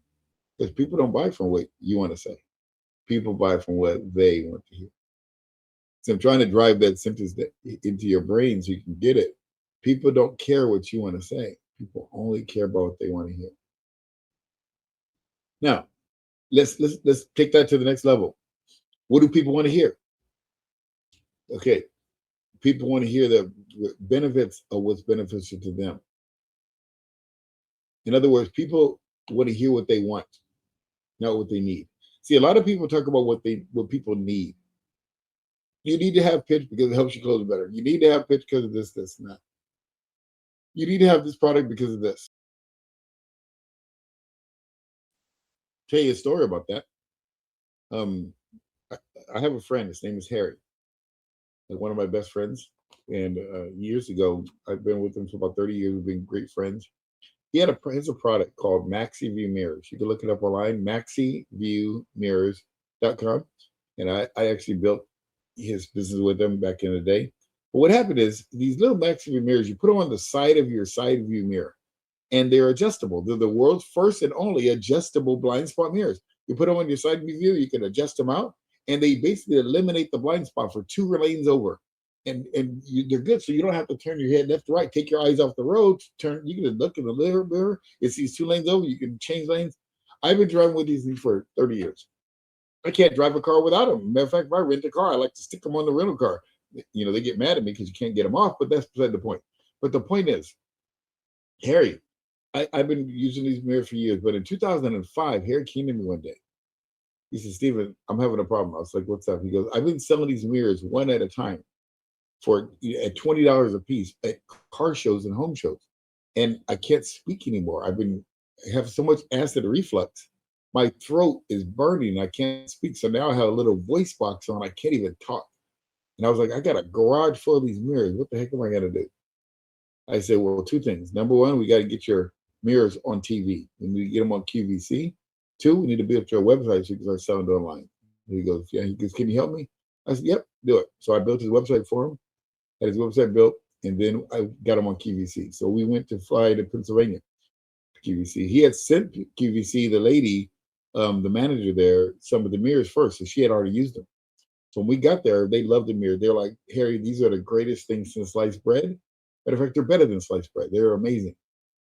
Because people don't buy from what you want to say. People buy from what they want to hear. So I'm trying to drive that sentence into your brain so you can get it. People don't care what you want to say. People only care about what they want to hear. Now, let's take that to the next level. What do people want to hear? Okay, people want to hear the benefits of what's beneficial to them. In other words, people want to hear what they want, not what they need. See, a lot of people talk about what people need. You need to have pitch because it helps you close better. You need to have pitch because of this, and that. You need to have this product because of this. Tell you a story about that. I have a friend. His name is Harry. Like one of my best friends. And years ago, I've been with him for about 30 years. We've been great friends. He has a product called MaxiView Mirrors. You can look it up online, maxiviewmirrors.com. And I actually built his business with him back in the day. But what happened is these little MaxiView mirrors, you put them on the side of your side view mirror, and they're adjustable. They're the world's first and only adjustable blind spot mirrors. You put them on your side view, you can adjust them out, and they basically eliminate the blind spot for 2 lanes over. And they're good, so you don't have to turn your head left to right. Take your eyes off the road. You can look in the mirror. It's these 2 lanes over. You can change lanes. I've been driving with these things for 30 years. I can't drive a car without them. Matter of fact, if I rent a car, I like to stick them on the rental car. They get mad at me because you can't get them off, but that's beside the point. But the point is, Harry, I've been using these mirrors for years, but in 2005, Harry came to me one day. He said, Stephen, I'm having a problem. I was like, what's up? He goes, I've been selling these mirrors one at a time at $20 a piece at car shows and home shows. And I can't speak anymore. I have so much acid reflux. My throat is burning. I can't speak. So now I have a little voice box on. I can't even talk. And I was like, I got a garage full of these mirrors. What the heck am I going to do? I said, well, 2 things. Number 1, we got to get your mirrors on TV. We need to get them on QVC. 2, we need to build your website so you can start selling it online. And he goes, yeah. He goes, can you help me? I said, yep, do it. So I built his website for him, had his website built, and then I got him on QVC. So we went to fly to Pennsylvania to QVC. He had sent QVC, the lady, the manager there, some of the mirrors first, so she had already used them. So when we got there, they loved the mirror. They're like, Harry, these are the greatest things since sliced bread. Matter of fact, they're better than sliced bread. They're amazing.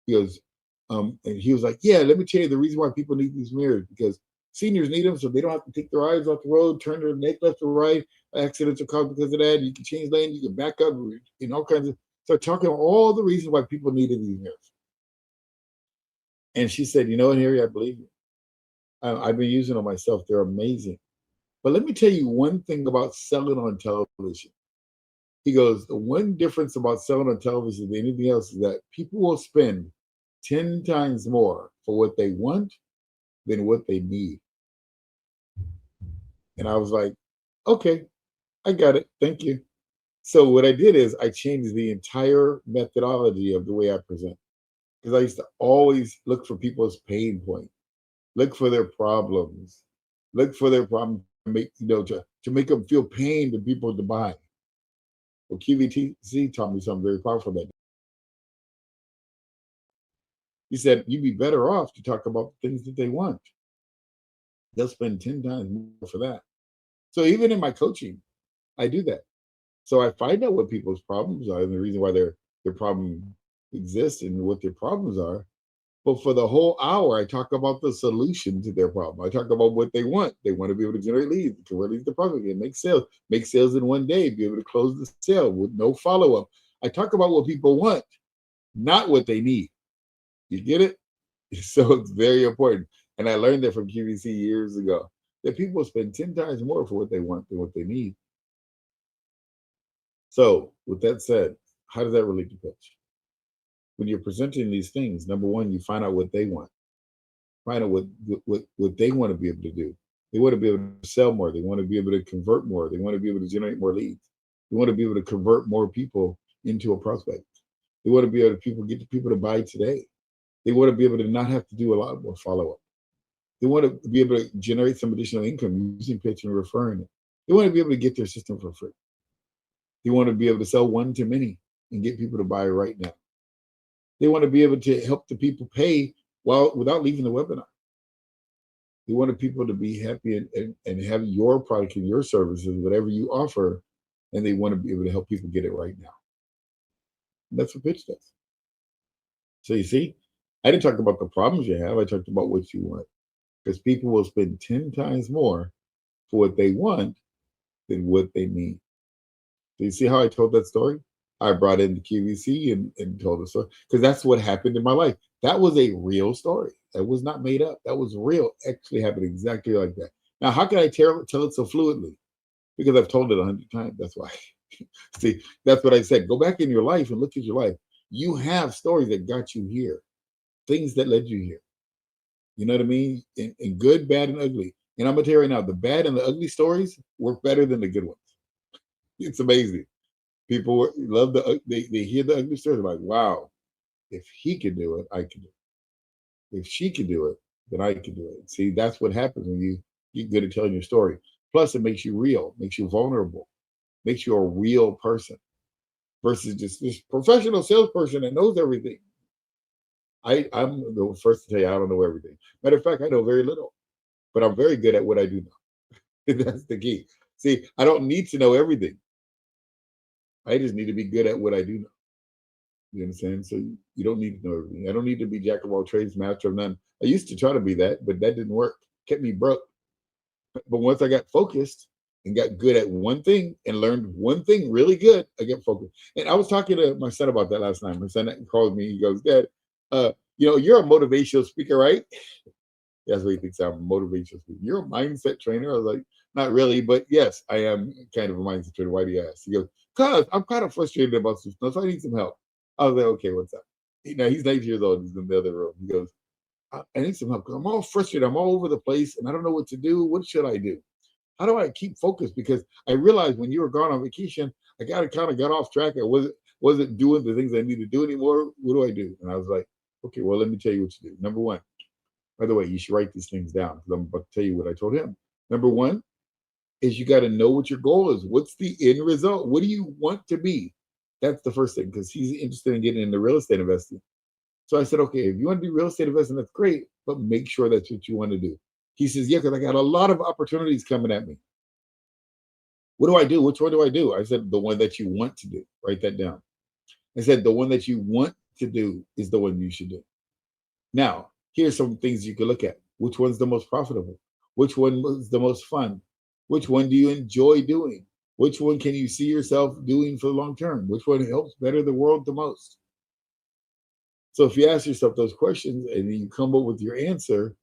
He goes, and he was like, yeah, let me tell you the reason why people need these mirrors, because seniors need them so they don't have to take their eyes off the road, turn their neck left or right. Accidents are caused because of that. You can change lane, you can back up, all kinds of. Start talking about all the reasons why people needed these mirrors. And she said, you know what, Harry, I believe you. I've been using them myself. They're amazing. But let me tell you one thing about selling on television. He goes, the one difference about selling on television than anything else is that people will spend 10 times more for what they want than what they need. And I was like, okay, I got it. Thank you. So what I did is I changed the entire methodology of the way I present. Because I used to always look for people's pain point, look for their problems, look for their problem to make them feel pain to people to buy. Well, QVC taught me something very powerful that day. He said, you'd be better off to talk about the things that they want. They'll spend 10 times more for that. So even in my coaching, I do that. So I find out what people's problems are and the reason why their problem exists and what their problems are. But for the whole hour, I talk about the solution to their problem. I talk about what they want. They want to be able to generate leads, to release the profit, and make sales in one day, be able to close the sale with no follow-up. I talk about what people want, not what they need. You get it? So it's very important. And I learned that from QVC years ago. that people spend 10 times more for what they want than what they need. So, with that said, how does that relate to pitch? When you're presenting these things, number one, you find out what they want, find out what they want to be able to do. They want to be able to sell more. They want to be able to convert more. They want to be able to generate more leads. They want to be able to convert more people into a prospect. They want to be able to get the people to buy today. They want to be able to not have to do a lot more follow up. They want to be able to generate some additional income using pitch and referring it. They want to be able to get their system for free. They want to be able to sell one to many and get people to buy right now. They want to be able to help the people pay without leaving the webinar. They want people to be happy and have your product and your services, whatever you offer, and they want to be able to help people get it right now. And that's what pitch does. So you see, I didn't talk about the problems you have. I talked about what you want, because people will spend 10 times more for what they want than what they need. So you see how I told that story? I brought in the QVC and told the story, because that's what happened in my life. That was a real story. That was not made up. That was real. Actually happened exactly like that. Now, how can I tell it so fluidly? Because I've told it 100 times. That's why. See, that's what I said. Go back in your life and look at your life. You have stories that got you here, things that led you here. You know what I mean? In good, bad, and ugly. And I'm going to tell you right now, the bad and the ugly stories work better than the good ones. It's amazing. People love they hear the ugly stories, like, wow, if he can do it, I can do it. If she can do it, then I can do it. See, that's what happens when you get good at telling your story. Plus, it makes you real, makes you vulnerable, makes you a real person versus just this professional salesperson that knows everything. I'm the first to tell you I don't know everything. Matter of fact, I know very little, but I'm very good at what I do know. That's the key. See, I don't need to know everything. I just need to be good at what I do know. You understand? So you don't need to know everything. I don't need to be jack of all trades, master of none. I used to try to be that, but that didn't work. Kept me broke. But once I got focused and got good at one thing and learned one thing really good, I get focused. And I was talking to my son about that last night. My son called me. He goes, "Dad, you're a motivational speaker, right?" That's what he thinks I'm a motivational speaker. You're a mindset trainer. I was like, not really, but yes, I am kind of a mindset trainer. Why do you ask? He goes, "Cause I'm kind of frustrated about some stuff, so I need some help." I was like, "Okay, what's up?" He's 9 years old. He's in the other room. He goes, I need some help because I'm all frustrated. I'm all over the place and I don't know what to do. What should I do? How do I keep focused? Because I realized when you were gone on vacation, I kind of got off track. I wasn't doing the things I need to do anymore. What do I do? And I was like, okay, well, let me tell you what to do. Number one, by the way, you should write these things down because I'm about to tell you what I told him. Number one is you got to know what your goal is. What's the end result? What do you want to be? That's the first thing, because he's interested in getting into real estate investing. So I said, okay, if you want to do real estate investing, that's great, but make sure that's what you want to do. He says, yeah, because I got a lot of opportunities coming at me. What do I do? Which one do I do? I said, the one that you want to do. Write that down. I said, the one that you want to do is the one you should do. Now, here's some things you can look at. Which one's the most profitable? Which one was the most fun? Which one do you enjoy doing? Which one can you see yourself doing for the long term? Which one helps better the world the most? So if you ask yourself those questions and you come up with your answer,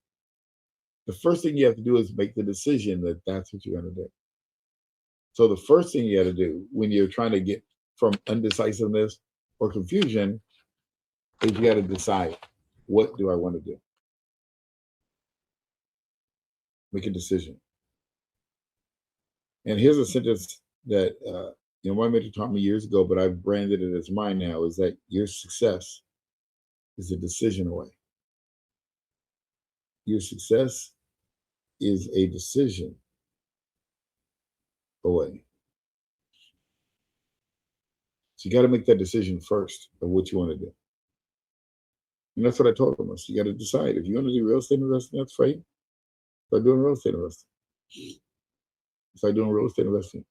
the first thing you have to do is make the decision that that's what you're going to do. So the first thing you got to do when you're trying to get from undecisiveness or confusion is you got to decide, what do I want to do? Make a decision. And here's a sentence that my mentor taught me years ago, but I've branded it as mine now, is that your success is a decision away. Your success is a decision away. So you got to make that decision first of what you want to do. And that's what I told them. You got to decide. If you want to do real estate investing, that's fine. Start doing real estate investing. Start doing real estate investing.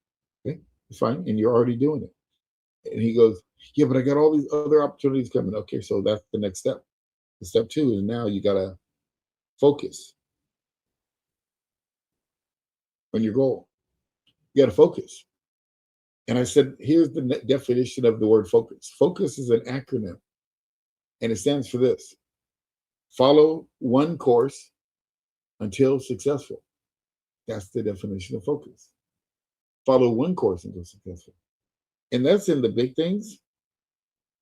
Okay, it's fine. And you're already doing it. And he goes, yeah, but I got all these other opportunities coming. Okay, so that's the next step. The step 2 is now you got to focus on your goal. You got to focus. And I said, here's the definition of the word focus. Focus is an acronym, and it stands for this: follow one course until successful. That's the definition of focus. Follow one course until successful. And that's in the big things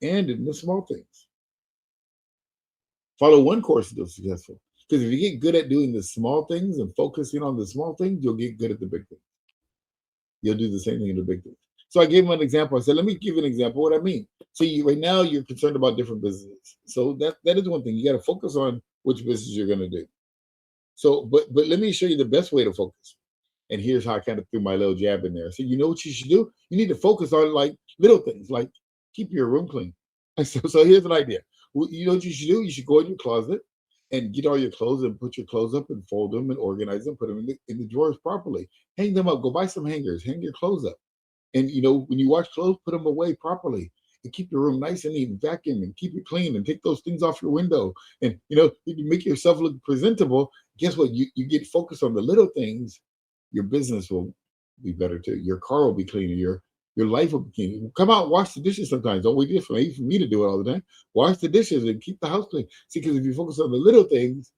and in the small things. Follow one course until successful. Because if you get good at doing the small things and focusing on the small things, you'll get good at the big things. You'll do the same thing in the big things. So I gave him an example. I said, let me give you an example of what I mean. So right now you're concerned about different businesses. So that is one thing. You got to focus on which business you're going to do. So, but let me show you the best way to focus. And here's how I kind of threw my little jab in there. So you know what you should do? You need to focus on like little things, like keep your room clean. So here's an idea. You know what you should do? You should go in your closet and get all your clothes and put your clothes up and fold them and organize them, put them in the drawers properly. Hang them up. Go buy some hangers. Hang your clothes up. And you know, when you wash clothes, put them away properly and keep your room nice and neat and vacuum and keep it clean and take those things off your window. And you know, you can make yourself look presentable. Guess what? You get focused on the little things, your business will be better too. Your car will be cleaner. Your life will be cleaner. Come out, wash the dishes sometimes. Don't wait for me to do it all the time. Wash the dishes and keep the house clean. See, because if you focus on the little things,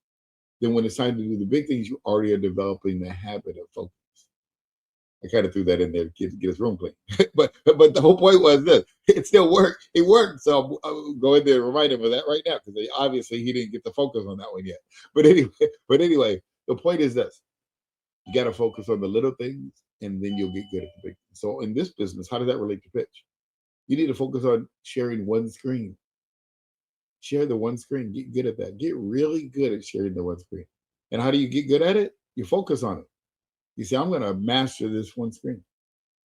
then when it's time to do the big things, you already are developing the habit of focus. I kind of threw that in there to get his room clean. but the whole point was this. It still worked. It worked. So I'll go in there and remind him of that right now, because obviously he didn't get the focus on that one yet. But anyway, the point is this. You got to focus on the little things, and then you'll get good at the big things. So in this business, how does that relate to pitch? You need to focus on sharing one screen. Share the one screen. Get good at that. Get really good at sharing the one screen. And how do you get good at it? You focus on it. You say, I'm going to master this one screen.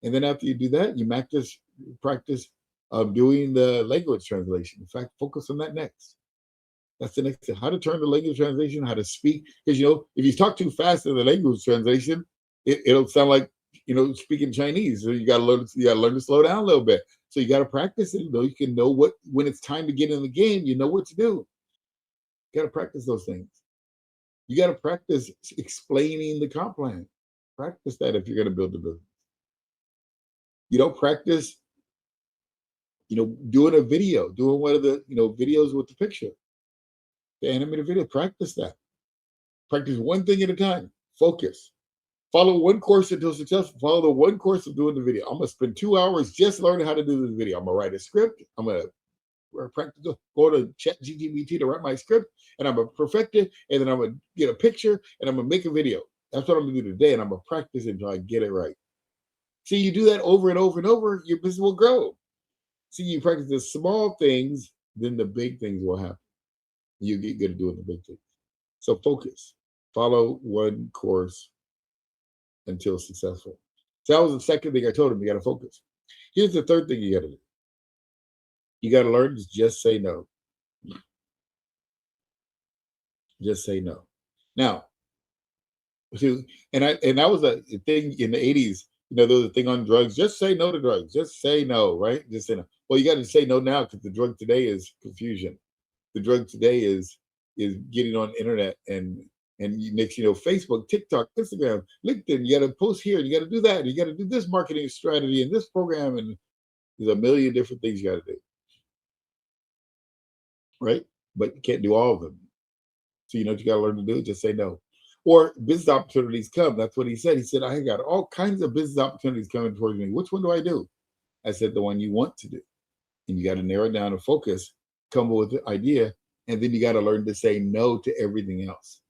And then after you do that, you practice doing the language translation. In fact, focus on that next. That's the next thing. How to turn the language translation, how to speak. Because, you know, if you talk too fast in the language translation, it'll sound like, you know, speaking Chinese. So you got to learn to slow down a little bit. So you got to practice it. You can know when it's time to get in the game, you know what to do. You got to practice those things. You got to practice explaining the comp plan. Practice that if you're going to build a business. You don't practice, you know, doing a video, doing one of the, you know, videos with the picture, the animated video. Practice that. Practice one thing at a time. Focus. Follow one course until successful. Follow the one course of doing the video. I'm going to spend 2 hours just learning how to do this video. I'm going to write a script. I'm going to practice, go to ChatGPT to write my script, and I'm going to perfect it, and then I'm going to get a picture, and I'm going to make a video. That's what I'm going to do today, and I'm going to practice it until I get it right. See, you do that over and over and over, your business will grow. See, you practice the small things, then the big things will happen. You get good at doing the big things. So focus. Follow one course until successful. So that was the second thing I told him. You got to focus. Here's the third thing you got to do. You got to learn to just say no. Just say no. Now, and that was a thing in the 80s. You know, there was a thing on drugs. Just say no to drugs. Just say no, right? Just say no. Well, you got to say no now, because the drug today is confusion. The drug today is getting on the internet and next, you know, Facebook, TikTok, Instagram, LinkedIn. You got to post here. You got to do that. You got to do this marketing strategy and this program, and there's a million different things you got to do, right? But you can't do all of them. So you know what you got to learn to do? Just say no. Or business opportunities come. That's what he said. He said, I got all kinds of business opportunities coming towards me. Which one do I do? I said, the one you want to do. And you got to narrow down and focus, come up with the idea, and then you got to learn to say no to everything else.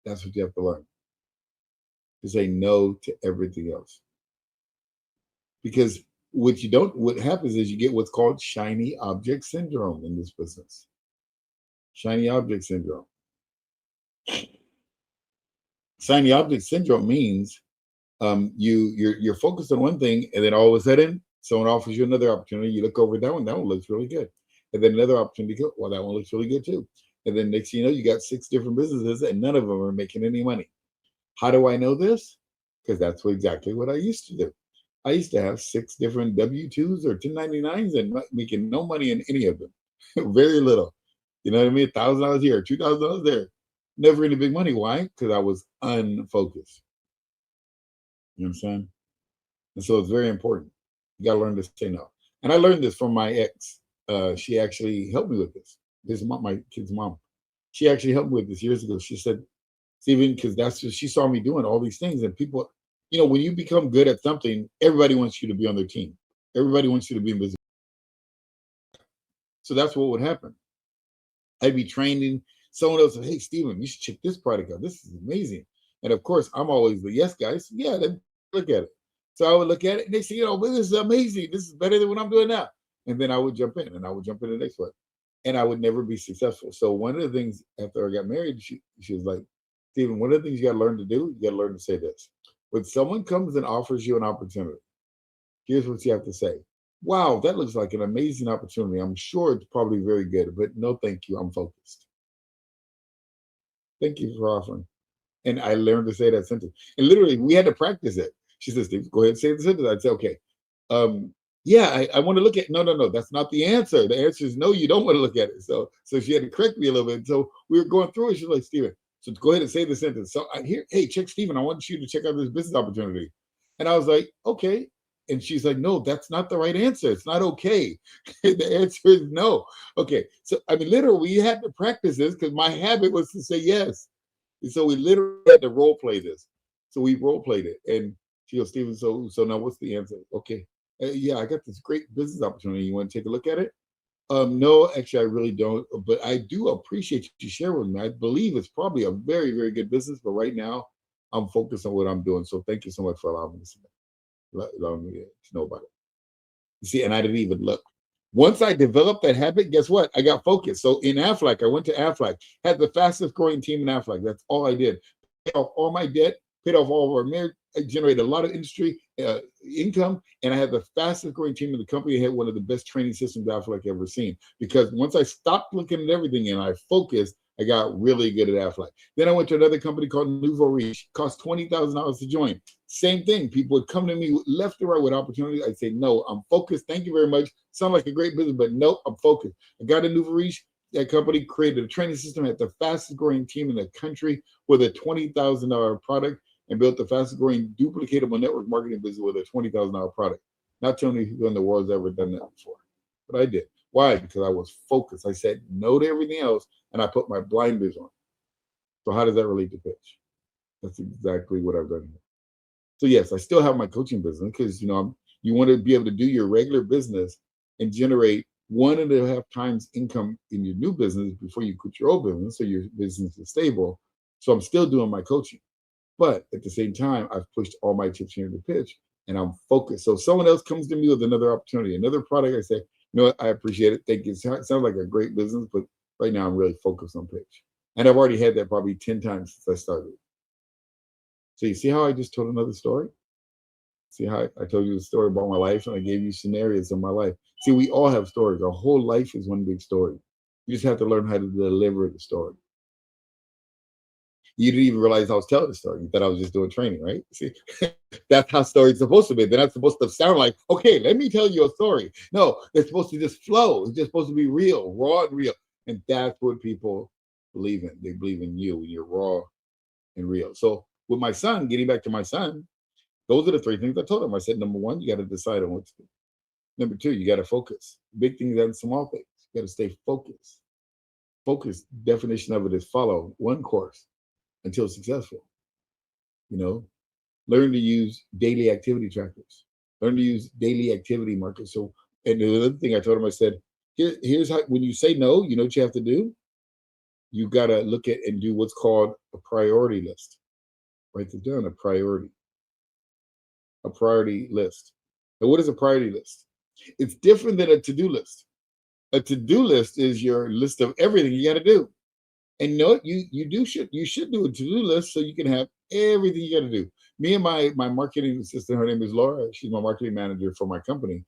That's what you have to learn. To say no to everything else. Because what happens is you get what's called shiny object syndrome in this business. Shiny object syndrome. Shiny object syndrome means you're focused on one thing, and then all of a sudden someone offers you another opportunity. You look over that one looks really good. And then another opportunity, well, that one looks really good too. And then next thing you know, you got 6 different businesses, and none of them are making any money. How do I know this? Because that's exactly what I used to do. I used to have 6 different W-2s or 1099s and not making no money in any of them. Very little. You know what I mean? $1,000 here, $2,000 there. Never any big money. Why? Because I was unfocused. You know what I'm saying? And so it's very important. You got to learn to say no. And I learned this from my ex. She actually helped me with this. This is my kid's mom. She actually helped me with this years ago. She said, Stephen, because that's what she saw me doing, all these things. And people, when you become good at something, everybody wants you to be on their team. Everybody wants you to be in business. So that's what would happen. I'd be training someone else. Hey, Stephen, you should check this product out. This is amazing. And of course, I'm always the yes guy. So yeah, then look at it. So I would look at it and they say, this is amazing. This is better than what I'm doing now. And then I would jump in and I would jump in the next one. And I would never be successful. So one of the things after I got married, she was like, Stephen, one of the things you got to learn to do, you got to learn to say this. When someone comes and offers you an opportunity, here's what you have to say. Wow, that looks like an amazing opportunity. I'm sure it's probably very good, but no, thank you. I'm focused. Thank you for offering. And I learned to say that sentence. And literally, we had to practice it. She says, Steve, go ahead and say the sentence. I'd say, okay. Yeah, I want to look at, no, that's not the answer. The answer is no, you don't want to look at it. So she had to correct me a little bit. So we were going through it. She's like, Stephen, so go ahead and say the sentence. So I hear, hey, check Stephen, I want you to check out this business opportunity. And I was like, okay. And she's like, no, that's not the right answer. It's not okay. The answer is no. Okay. So, literally, we had to practice this because my habit was to say yes. And so we literally had to role play this. So we role played it. And she goes, Stephen, so now what's the answer? Okay. Yeah, I got this great business opportunity. You want to take a look at it? No, actually, I really don't. But I do appreciate you sharing with me. I believe it's probably a very, very good business. But right now, I'm focused on what I'm doing. So thank you so much for allowing me to see that. Allowing me to know about it. You see, and I didn't even look. Once I developed that habit, guess what? I got focused. So in Aflac, I went to Aflac, had the fastest growing team in Aflac. That's all I did. Paid off all my debt, paid off all of our marriage. I generated a lot of industry income, and I had the fastest growing team in the company. I had one of the best training systems Aflac ever seen. Because once I stopped looking at everything and I focused, I got really good at Aflac. Then I went to another company called Nouveau Riche. Cost $20,000 to join. Same thing. People would come to me left and right with opportunities. I'd say, no, I'm focused. Thank you very much. Sound like a great business, but no, I'm focused. I got a Nouveau Riche. That company created a training system, had the fastest growing team in the country with a $20,000 product, and built the fastest growing duplicatable network marketing business with a $20,000 product. Not telling you who in the world's ever done that before, but I did. Why? Because I was focused. I said no to everything else, and I put my blinders on. So how does that relate to pitch? That's exactly what I've done here. So yes, I still have my coaching business because you want to be able to do your regular business and generate 1.5 times income in your new business before you quit your old business, so your business is stable. So I'm still doing my coaching, but at the same time, I've pushed all my chips here to pitch, and I'm focused. So someone else comes to me with another opportunity, another product. I say, I appreciate it. Thank you. It sounds like a great business, but right now I'm really focused on pitch, and I've already had that probably 10 times since I started. So you see how I just told another story? See how I told you the story about my life and I gave you scenarios of my life. See, we all have stories. Our whole life is one big story. You just have to learn how to deliver the story. You didn't even realize I was telling the story. You thought I was just doing training, right? See, that's how stories are supposed to be. They're not supposed to sound like, okay, let me tell you a story. No, they're supposed to just flow. It's just supposed to be real, raw and real. And that's what people believe in. They believe in you when you're raw and real. So with my son, getting back to my son, those are the 3 things I told him. I said, number 1, you got to decide on what to do. Number 2, you got to focus. Big things and small things. You got to stay focused. Focus, definition of it is follow one course until successful. Learn to use daily activity trackers. Learn to use daily activity markers. So, and the other thing I told him, I said, here's how, when you say no, you know what you have to do? You got to look at and do what's called a priority list. Write this down, a priority list. And what is a priority list? It's different than a to-do list. A to-do list is your list of everything you got to do. And you should do a to-do list so you can have everything you got to do. Me and my marketing assistant, her name is Laura. She's my marketing manager for my company.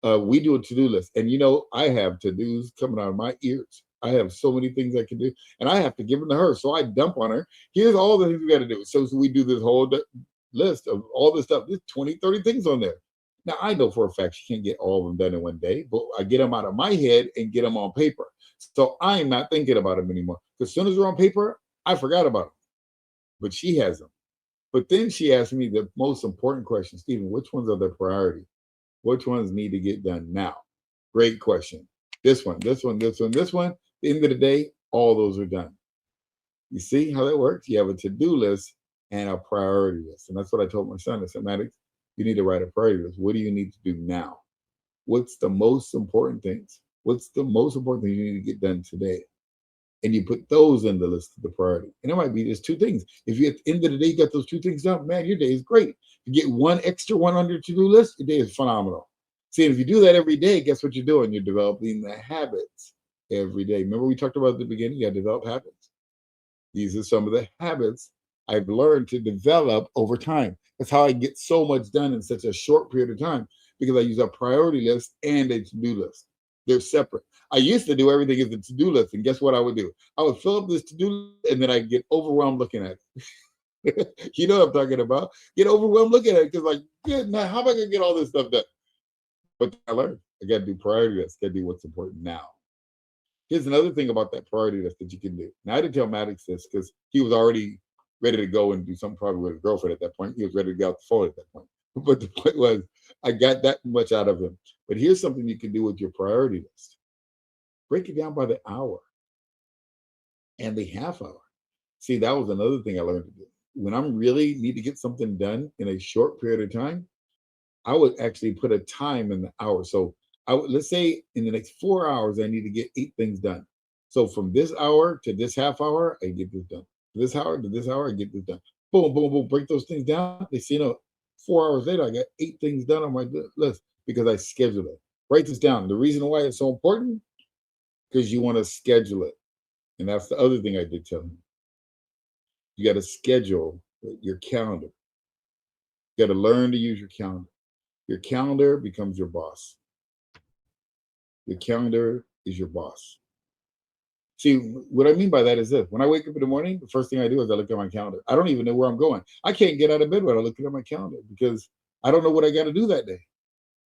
We do a to-do list. And I have to-dos coming out of my ears. I have so many things I can do, and I have to give them to her. So I dump on her. Here's all the things we got to do. So we do this whole list of all this stuff. There's 20, 30 things on there. Now, I know for a fact she can't get all of them done in one day, but I get them out of my head and get them on paper. So I'm not thinking about them anymore. Because as soon as they're on paper, I forgot about them. But she has them. But then she asked me the most important question, Stephen, which ones are the priority? Which ones need to get done now? Great question. This one, this one, this one, this one. At the end of the day, all those are done. You see how that works? You have a to-do list and a priority list. And that's what I told my son. I said, Maddox, you need to write a priority list. What do you need to do now? What's the most important things? What's the most important thing you need to get done today? And you put those in the list of the priority. And it might be just two things. If you at the end of the day you got those two things done, man, your day is great. If you get one extra one on your to-do list, your day is phenomenal. See, if you do that every day, guess what you're doing? You're developing the habits every day. Remember we talked about at the beginning, you got to develop habits. These are some of the habits I've learned to develop over time. That's how I get so much done in such a short period of time, because I use a priority list and a to-do list. They're separate. I used to do everything as a to-do list, and guess what I would do? I would fill up this to-do list, and then I'd get overwhelmed looking at it. You know what I'm talking about? Get overwhelmed looking at it, because like, good, now how am I gonna get all this stuff done? But I learned I gotta do priority lists, gotta do what's important now. Here's another thing about that priority list that you can do. Now I didn't tell Maddox this because he was already ready to go and do something probably with his girlfriend at that point. He was ready to get out the phone at that point. But the point was, I got that much out of him. But here's something you can do with your priority list. Break it down by the hour and the half hour. See, that was another thing I learned to do. When I'm really need to get something done in a short period of time, I would actually put a time in the hour. So I would, let's say in the next 4 hours, I need to get 8 things done. So from this hour to this half hour, I get this done. This hour to this hour, I get this done. Boom, boom, boom. Break those things down. They see, 4 hours later, I got 8 things done on my list because I scheduled it. Write this down. The reason why it's so important, because you want to schedule it. And that's the other thing I did tell him. You got to schedule your calendar. You got to learn to use your calendar. Your calendar becomes your boss. Your calendar is your boss. See, what I mean by that is this. When I wake up in the morning, the first thing I do is I look at my calendar. I don't even know where I'm going. I can't get out of bed without looking at my calendar because I don't know what I got to do that day.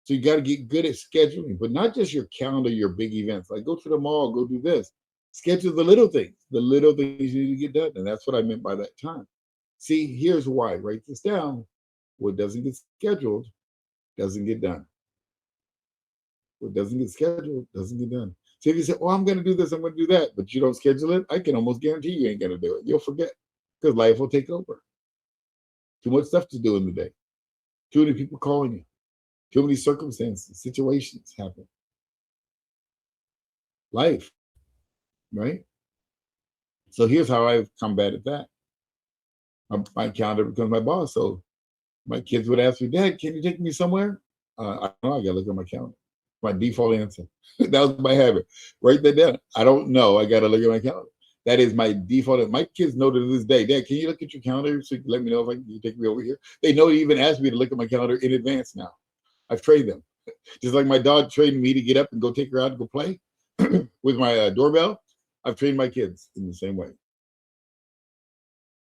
So you got to get good at scheduling, but not just your calendar, your big events. Like go to the mall, go do this. Schedule the little things you need to get done. And that's what I meant by that time. See, here's why. Write this down. What doesn't get scheduled doesn't get done. What doesn't get scheduled doesn't get done. So if you say, "Oh, I'm going to do this, I'm going to do that," but you don't schedule it, I can almost guarantee you ain't going to do it. You'll forget because life will take over. Too much stuff to do in the day. Too many people calling you. Too many circumstances, situations happen. Life, right? So here's how I've combated that. My calendar becomes my boss. So my kids would ask me, "Dad, can you take me somewhere?" I don't know. I got to look at my calendar. My default answer. That was my habit. Write that down. I don't know. I got to look at my calendar. That is my default. My kids know to this day, "Dad, can you look at your calendar so you can let me know if you take me over here?" They know to even ask me to look at my calendar in advance now. I've trained them. Just like my dog trained me to get up and go take her out and go play with my doorbell, I've trained my kids in the same way.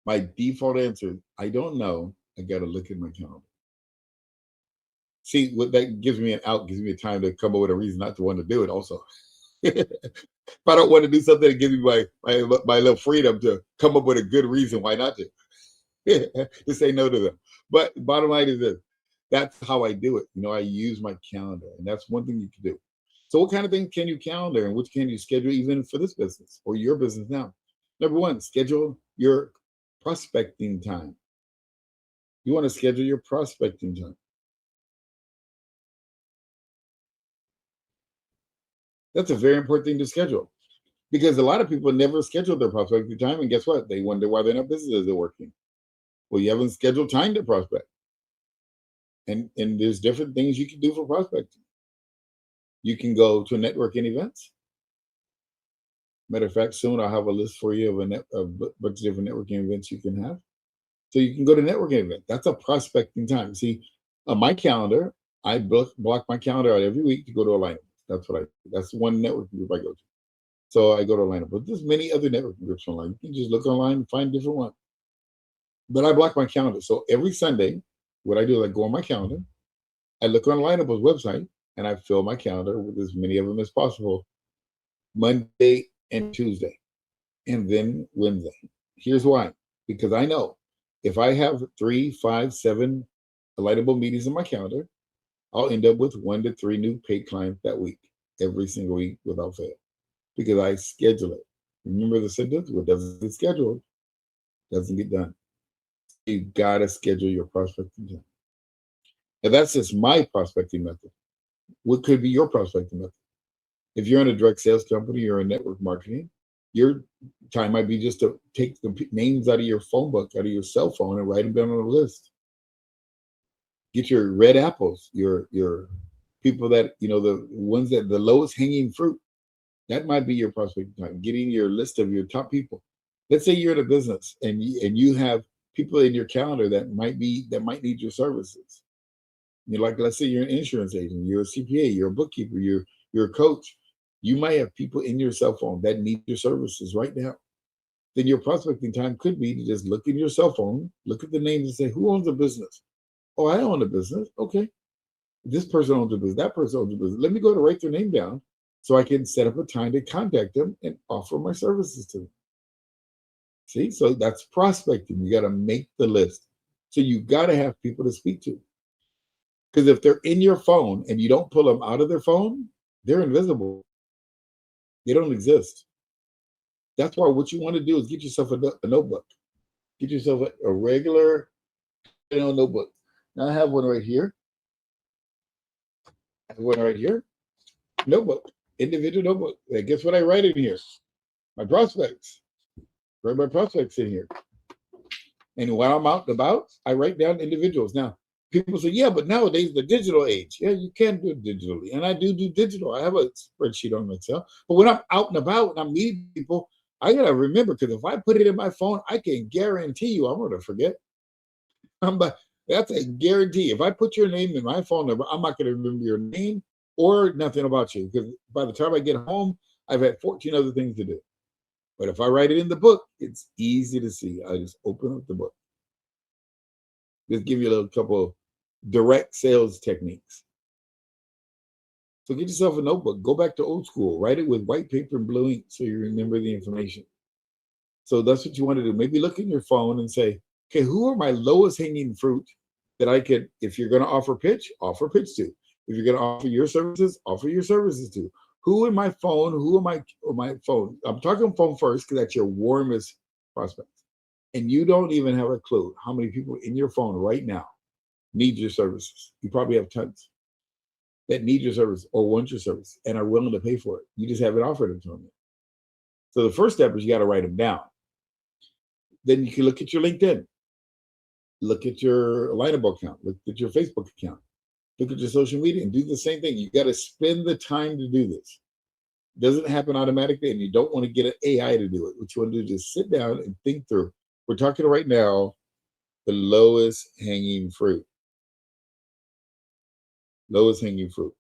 My default answer, I don't know. I got to look at my calendar. See, what that gives me an out, gives me a time to come up with a reason not to want to do it also. If I don't want to do something, it gives me my little freedom to come up with a good reason why not to. To say no to them. But bottom line is this. That's how I do it. I use my calendar, and that's one thing you can do. So what kind of things can you calendar and which can you schedule even for this business or your business now? Number one, schedule your prospecting time. You want to schedule your prospecting time. That's a very important thing to schedule because a lot of people never schedule their prospecting time, and guess what? They wonder why their not businesses are working. Well, you haven't scheduled time to prospect, and there's different things you can do for prospecting. You can go to networking events. Matter of fact, soon I'll have a list for you of a bunch of different networking events you can have. So you can go to networking event. That's a prospecting time. See, on my calendar, I block my calendar out every week to go to a lineup. That's one networking group I go to. So I go to a lineup. But there's many other networking groups online. You can just look online and find different ones. But I block my calendar. So every Sunday, what I do is I go on my calendar, I look on Lineup's website, and I fill my calendar with as many of them as possible Monday and Tuesday, and then Wednesday. Here's why. Because I know if I have 3, 5, 7 Lightable meetings in my calendar, I'll end up with 1 to 3 new paid clients that week, every single week without fail, because I schedule it. Remember the sentence? What doesn't get scheduled doesn't get done. You gotta schedule your prospecting time. And that's just my prospecting method. What could be your prospecting method? If you're in a direct sales company or in network marketing, your time might be just to take the names out of your phone book, out of your cell phone, and write them down on a list. Get your red apples, your people that the ones that the lowest hanging fruit. That might be your prospecting time. Getting your list of your top people. Let's say you're in a business and you have people in your calendar that might need your services. Let's say you're an insurance agent, you're a CPA, you're a bookkeeper, you're a coach. You might have people in your cell phone that need your services right now. Then your prospecting time could be to just look in your cell phone, look at the names and say, who owns a business? Oh, I own a business. Okay. This person owns a business. That person owns a business. Let me go to write their name down so I can set up a time to contact them and offer my services to them. See, so that's prospecting. You got to make the list. So you got to have people to speak to. Because if they're in your phone and you don't pull them out of their phone, they're invisible. They don't exist. That's why what you want to do is get yourself a notebook. Get yourself a regular notebook. Now I have one right here. Notebook. Individual notebook. And guess what I write in here? My prospects. Write my prospects in here. And while I'm out and about, I write down individuals. Now, people say, yeah, but nowadays the digital age. Yeah, you can do it digitally. And I do digital. I have a spreadsheet on myself. But when I'm out and about and I'm meeting people, I got to remember, because if I put it in my phone, I can guarantee you I'm going to forget. That's a guarantee. If I put your name in my phone number, I'm not going to remember your name or nothing about you. Because by the time I get home, I've had 14 other things to do. But if I write it in the book, it's easy to see. I just open up the book. Just give you a little couple of direct sales techniques. So get yourself a notebook. Go back to old school. Write it with white paper and blue ink so you remember the information. So that's what you want to do. Maybe look in your phone and say, okay, who are my lowest hanging fruit that I could, if you're going to offer pitch to. If you're going to offer your services to. Who in my phone, my phone? I'm talking phone first because that's your warmest prospects. And you don't even have a clue how many people in your phone right now need your services. You probably have tons that need your service or want your service and are willing to pay for it. You just haven't offered them to them yet. So the first step is you got to write them down. Then you can look at your LinkedIn, look at your Lineable account, look at your Facebook account, look at your social media, and do the same thing. You got to spend the time to do this. It doesn't happen automatically, and you don't want to get an AI to do it. What you want to do is just sit down and think through. We're talking right now the lowest hanging fruit. Lowest hanging fruit.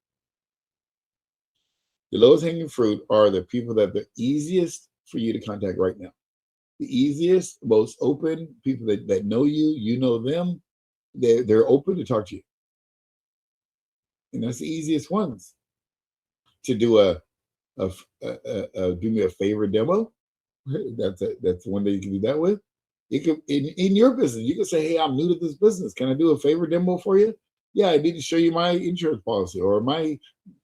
The lowest hanging fruit are the people that are the easiest for you to contact right now. The easiest, most open people that know you, you know them, they're open to talk to you. And that's the easiest ones. To do do me a favor demo. That's one that you can do that with. You can in your business, you can say, hey, I'm new to this business. Can I do a favor demo for you? Yeah, I need to show you my insurance policy or my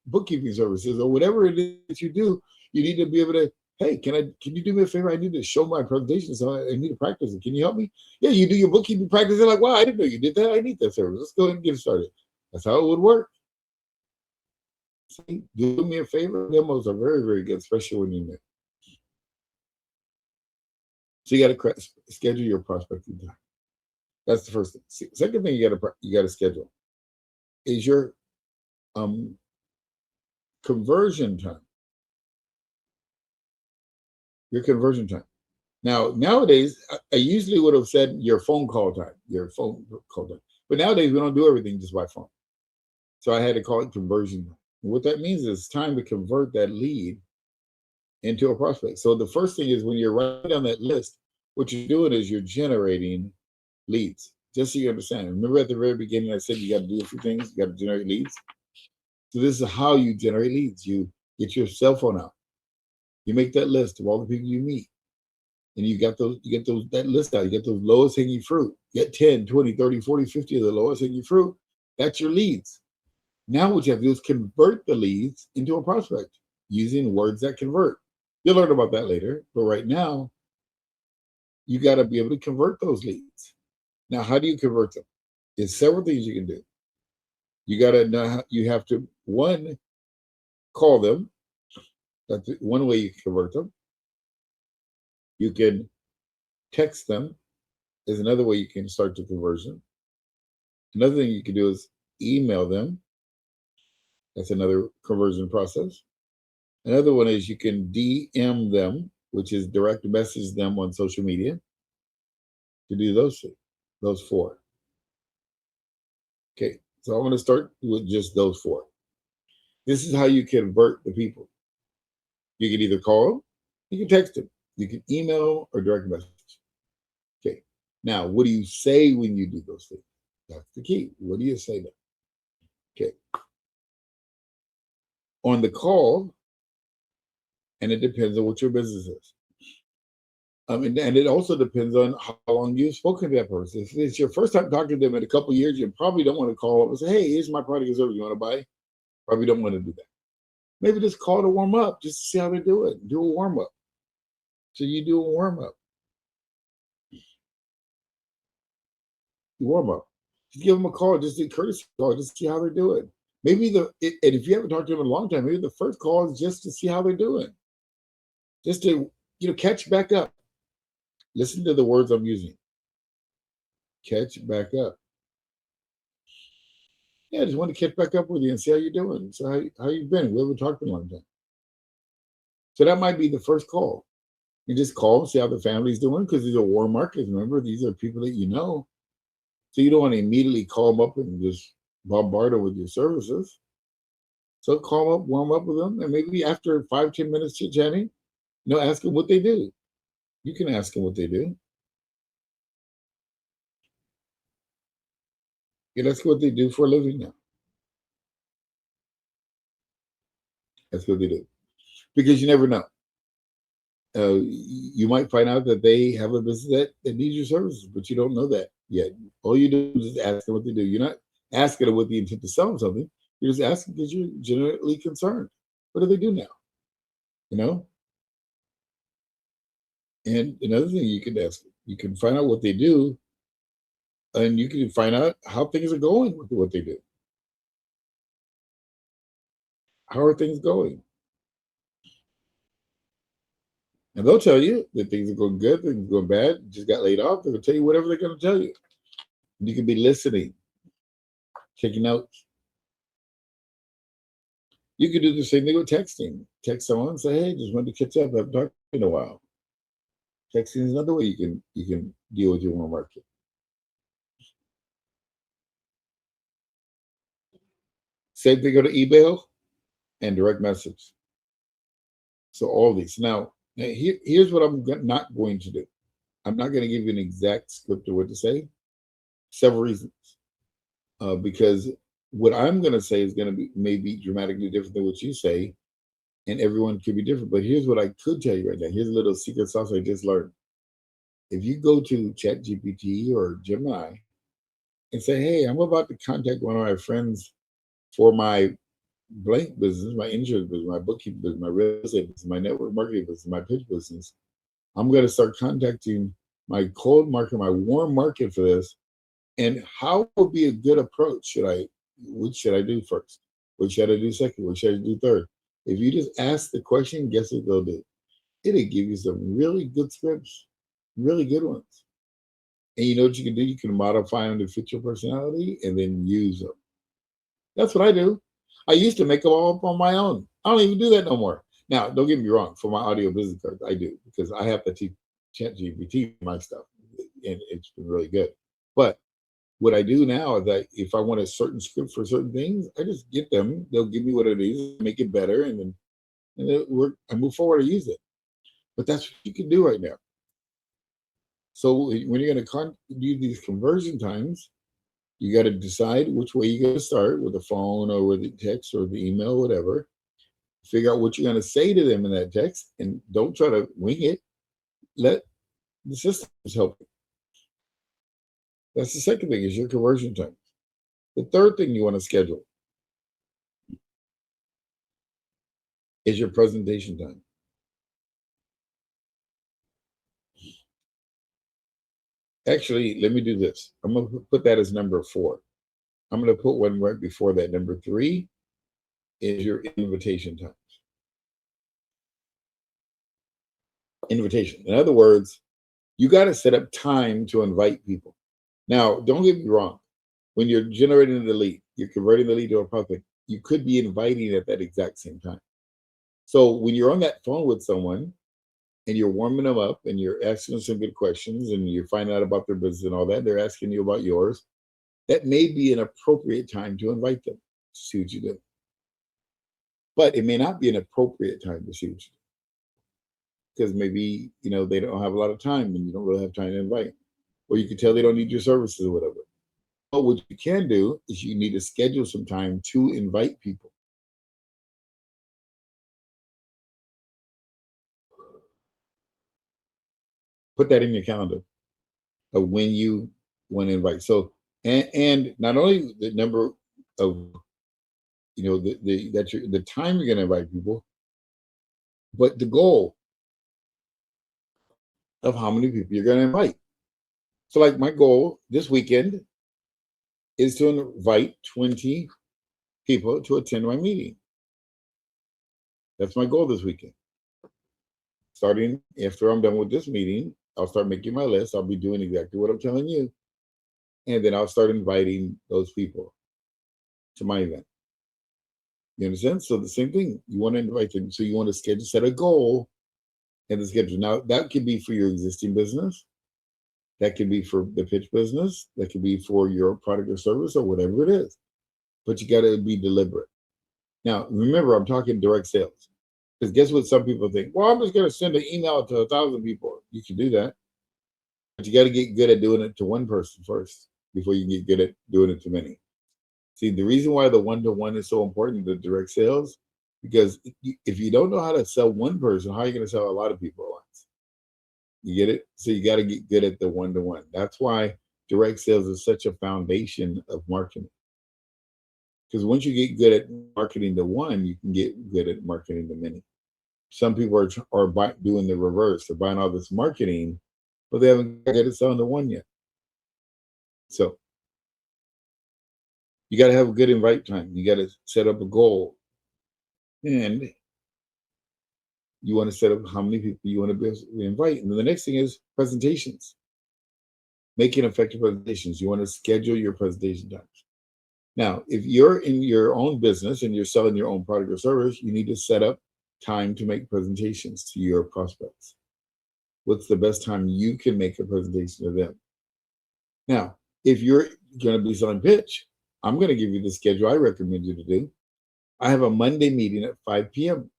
bookkeeping services or whatever it is you do. You need to be able to, hey, can you do me a favor? I need to show my presentation, so I need to practice it. Can you help me? Yeah, you do your bookkeeping practice. They're like, wow, I didn't know you did that. I need that service. Let's go ahead and get started. That's how it would work. See, do me a favor. Demos are very, very good, especially when you're new. So you got to schedule your prospecting time. That's the first thing. Second thing you got to schedule is your conversion time. Your conversion time. Now, nowadays, I usually would have said your phone call time. But nowadays, we don't do everything just by phone. So I had to call it conversion time. What that means is it's time to convert that lead into a prospect. So the first thing is when you're writing down that list, what you're doing is you're generating leads. Just so you understand. Remember at the very beginning, I said you got to do a few things. You got to generate leads. So this is how you generate leads. You get your cell phone out. You make that list of all the people you meet. And you get that list out. You get those lowest hanging fruit. You get 10, 20, 30, 40, 50 of the lowest hanging fruit. That's your leads. Now what you have to do is convert the leads into a prospect using words that convert. You'll learn about that later. But right now, you got to be able to convert those leads. Now, how do you convert them? There's several things you can do. You got to know how, you have to, one, call them. That's one way you can convert them. You can text them is another way you can start the conversion. Another thing you can do is email them. That's another conversion process. Another one is you can DM them, which is direct message them on social media. To do those four. Okay, so I'm going to start with just those four. This is how you convert the people. You can either call them, you can text them, you can email or direct message. Okay, now what do you say when you do those things? That's the key. What do you say then? Okay. On the call, and it depends on what your business is. And it also depends on how long you've spoken to that person. If it's your first time talking to them in a couple of years, you probably don't want to call up and say, "Hey, here's my product or service you want to buy." Probably don't want to do that. Maybe just call to warm up, just to see how they do it. Do a warm up. So you do a warm up. You warm up. Just give them a call, just a courtesy call, just to see how they're doing. Maybe and if you haven't talked to them in a long time, maybe the first call is just to see how they're doing, just to catch back up. Listen to the words I'm using. Catch back up. Yeah, I just want to catch back up with you and see how you're doing. So how you've been? We haven't talked in a long time. So that might be the first call. You just call, see how the family's doing, because these are warm markets. Remember, these are people that you know. So you don't want to immediately call them up and just bombard them with your services. So call them up, warm up with them, and maybe after 5-10 minutes chit-chatting, ask them what they do. You can ask them what they do. Yeah, that's what they do for a living now. That's what they do. Because you never know. You might find out that they have a business that needs your services, but you don't know that yet. All you do is just ask them what they do. You're not asking them with the intent to sell them something. You're just asking because you're genuinely concerned. What do they do now? You know? And another thing you can ask, you can find out what they do, and you can find out how things are going with what they do. How are things going? And they'll tell you that things are going good, things are going bad, just got laid off. They'll tell you whatever they're going to tell you. You can be listening, taking notes. You can do the same thing with texting. Text someone and say, "Hey, just wanted to catch up. I haven't talked in a while." Texting is another way you can deal with your warm market. Same thing go to email and direct message. So all these. Now here's what I'm not going to do. I'm not going to give you an exact script of what to say. Several reasons. Because what I'm going to say is going to be maybe dramatically different than what you say, and everyone could be different. But here's what I could tell you right now. Here's a little secret sauce I just learned. If you go to ChatGPT or Gemini and say, "Hey, I'm about to contact one of my friends for my blank business, my insurance business, my bookkeeping business, my real estate business, my network marketing business, my pitch business. I'm going to start contacting my cold market, my warm market for this. And how would be a good approach? What should I do first? What should I do second? What should I do third?" If you just ask the question, guess what they'll do? It'll give you some really good scripts, really good ones. And you know what you can do? You can modify them to fit your personality and then use them. That's what I do. I used to make them all up on my own. I don't even do that no more. Now, don't get me wrong. For my audio business cards, I do, because I have to teach ChatGPT my stuff, and it's been really good. But what I do now is that if I want a certain script for certain things, I just get them. They'll give me what it is, make it better, and then I move forward and use it. But that's what you can do right now. So when you're going to do these conversion times, you got to decide which way you're going to start, with the phone or with the text or the email, whatever. Figure out what you're going to say to them in that text, and don't try to wing it. Let the systems help you. That's the second thing, is your conversion time. The third thing you want to schedule is your presentation time. Actually, let me do this. I'm going to put that as number 4. I'm going to put one right before that. Number 3 is your invitation times. Invitation. In other words, you got to set up time to invite people. Now, don't get me wrong. When you're generating the lead, you're converting the lead to a prospect, you could be inviting at that exact same time. So when you're on that phone with someone and you're warming them up and you're asking them some good questions and you're finding out about their business and all that, they're asking you about yours, that may be an appropriate time to invite them to see what you do. But it may not be an appropriate time to see what you do. Because maybe, they don't have a lot of time and you don't really have time to invite. Or you can tell they don't need your services or whatever. But what you can do is you need to schedule some time to invite people. Put that in your calendar of when you want to invite. So, and not only the number of, the time you're going to invite people, but the goal of how many people you're going to invite. So like my goal this weekend is to invite 20 people to attend my meeting. That's my goal this weekend. Starting after I'm done with this meeting, I'll start making my list. I'll be doing exactly what I'm telling you. And then I'll start inviting those people to my event. You understand? So the same thing. You want to invite them. So you want to set a goal and the schedule. Now, that could be for your existing business. That could be for the pitch business. That could be for your product or service or whatever it is. But you got to be deliberate. Now, remember, I'm talking direct sales. Because guess what some people think? Well, I'm just going to send an email to 1,000 people. You can do that. But you got to get good at doing it to one person first before you get good at doing it to many. See, the reason why the one-to-one is so important, the direct sales, because if you don't know how to sell one person, how are you going to sell a lot of people at once? You get it? So you got to get good at the one-to-one. That's why direct sales is such a foundation of marketing. Because once you get good at marketing to one, you can get good at marketing to many. Some people are doing the reverse. They're buying all this marketing, but they haven't got good at selling to one yet. So you got to have a good invite time. You got to set up a goal. And you want to set up how many people you want to be able to invite. And then the next thing is presentations. Making effective presentations. You want to schedule your presentation times. Now, if you're in your own business and you're selling your own product or service, you need to set up time to make presentations to your prospects. What's the best time you can make a presentation to them? Now, if you're going to be selling pitch, I'm going to give you the schedule I recommend you to do. I have a Monday meeting at 5 p.m.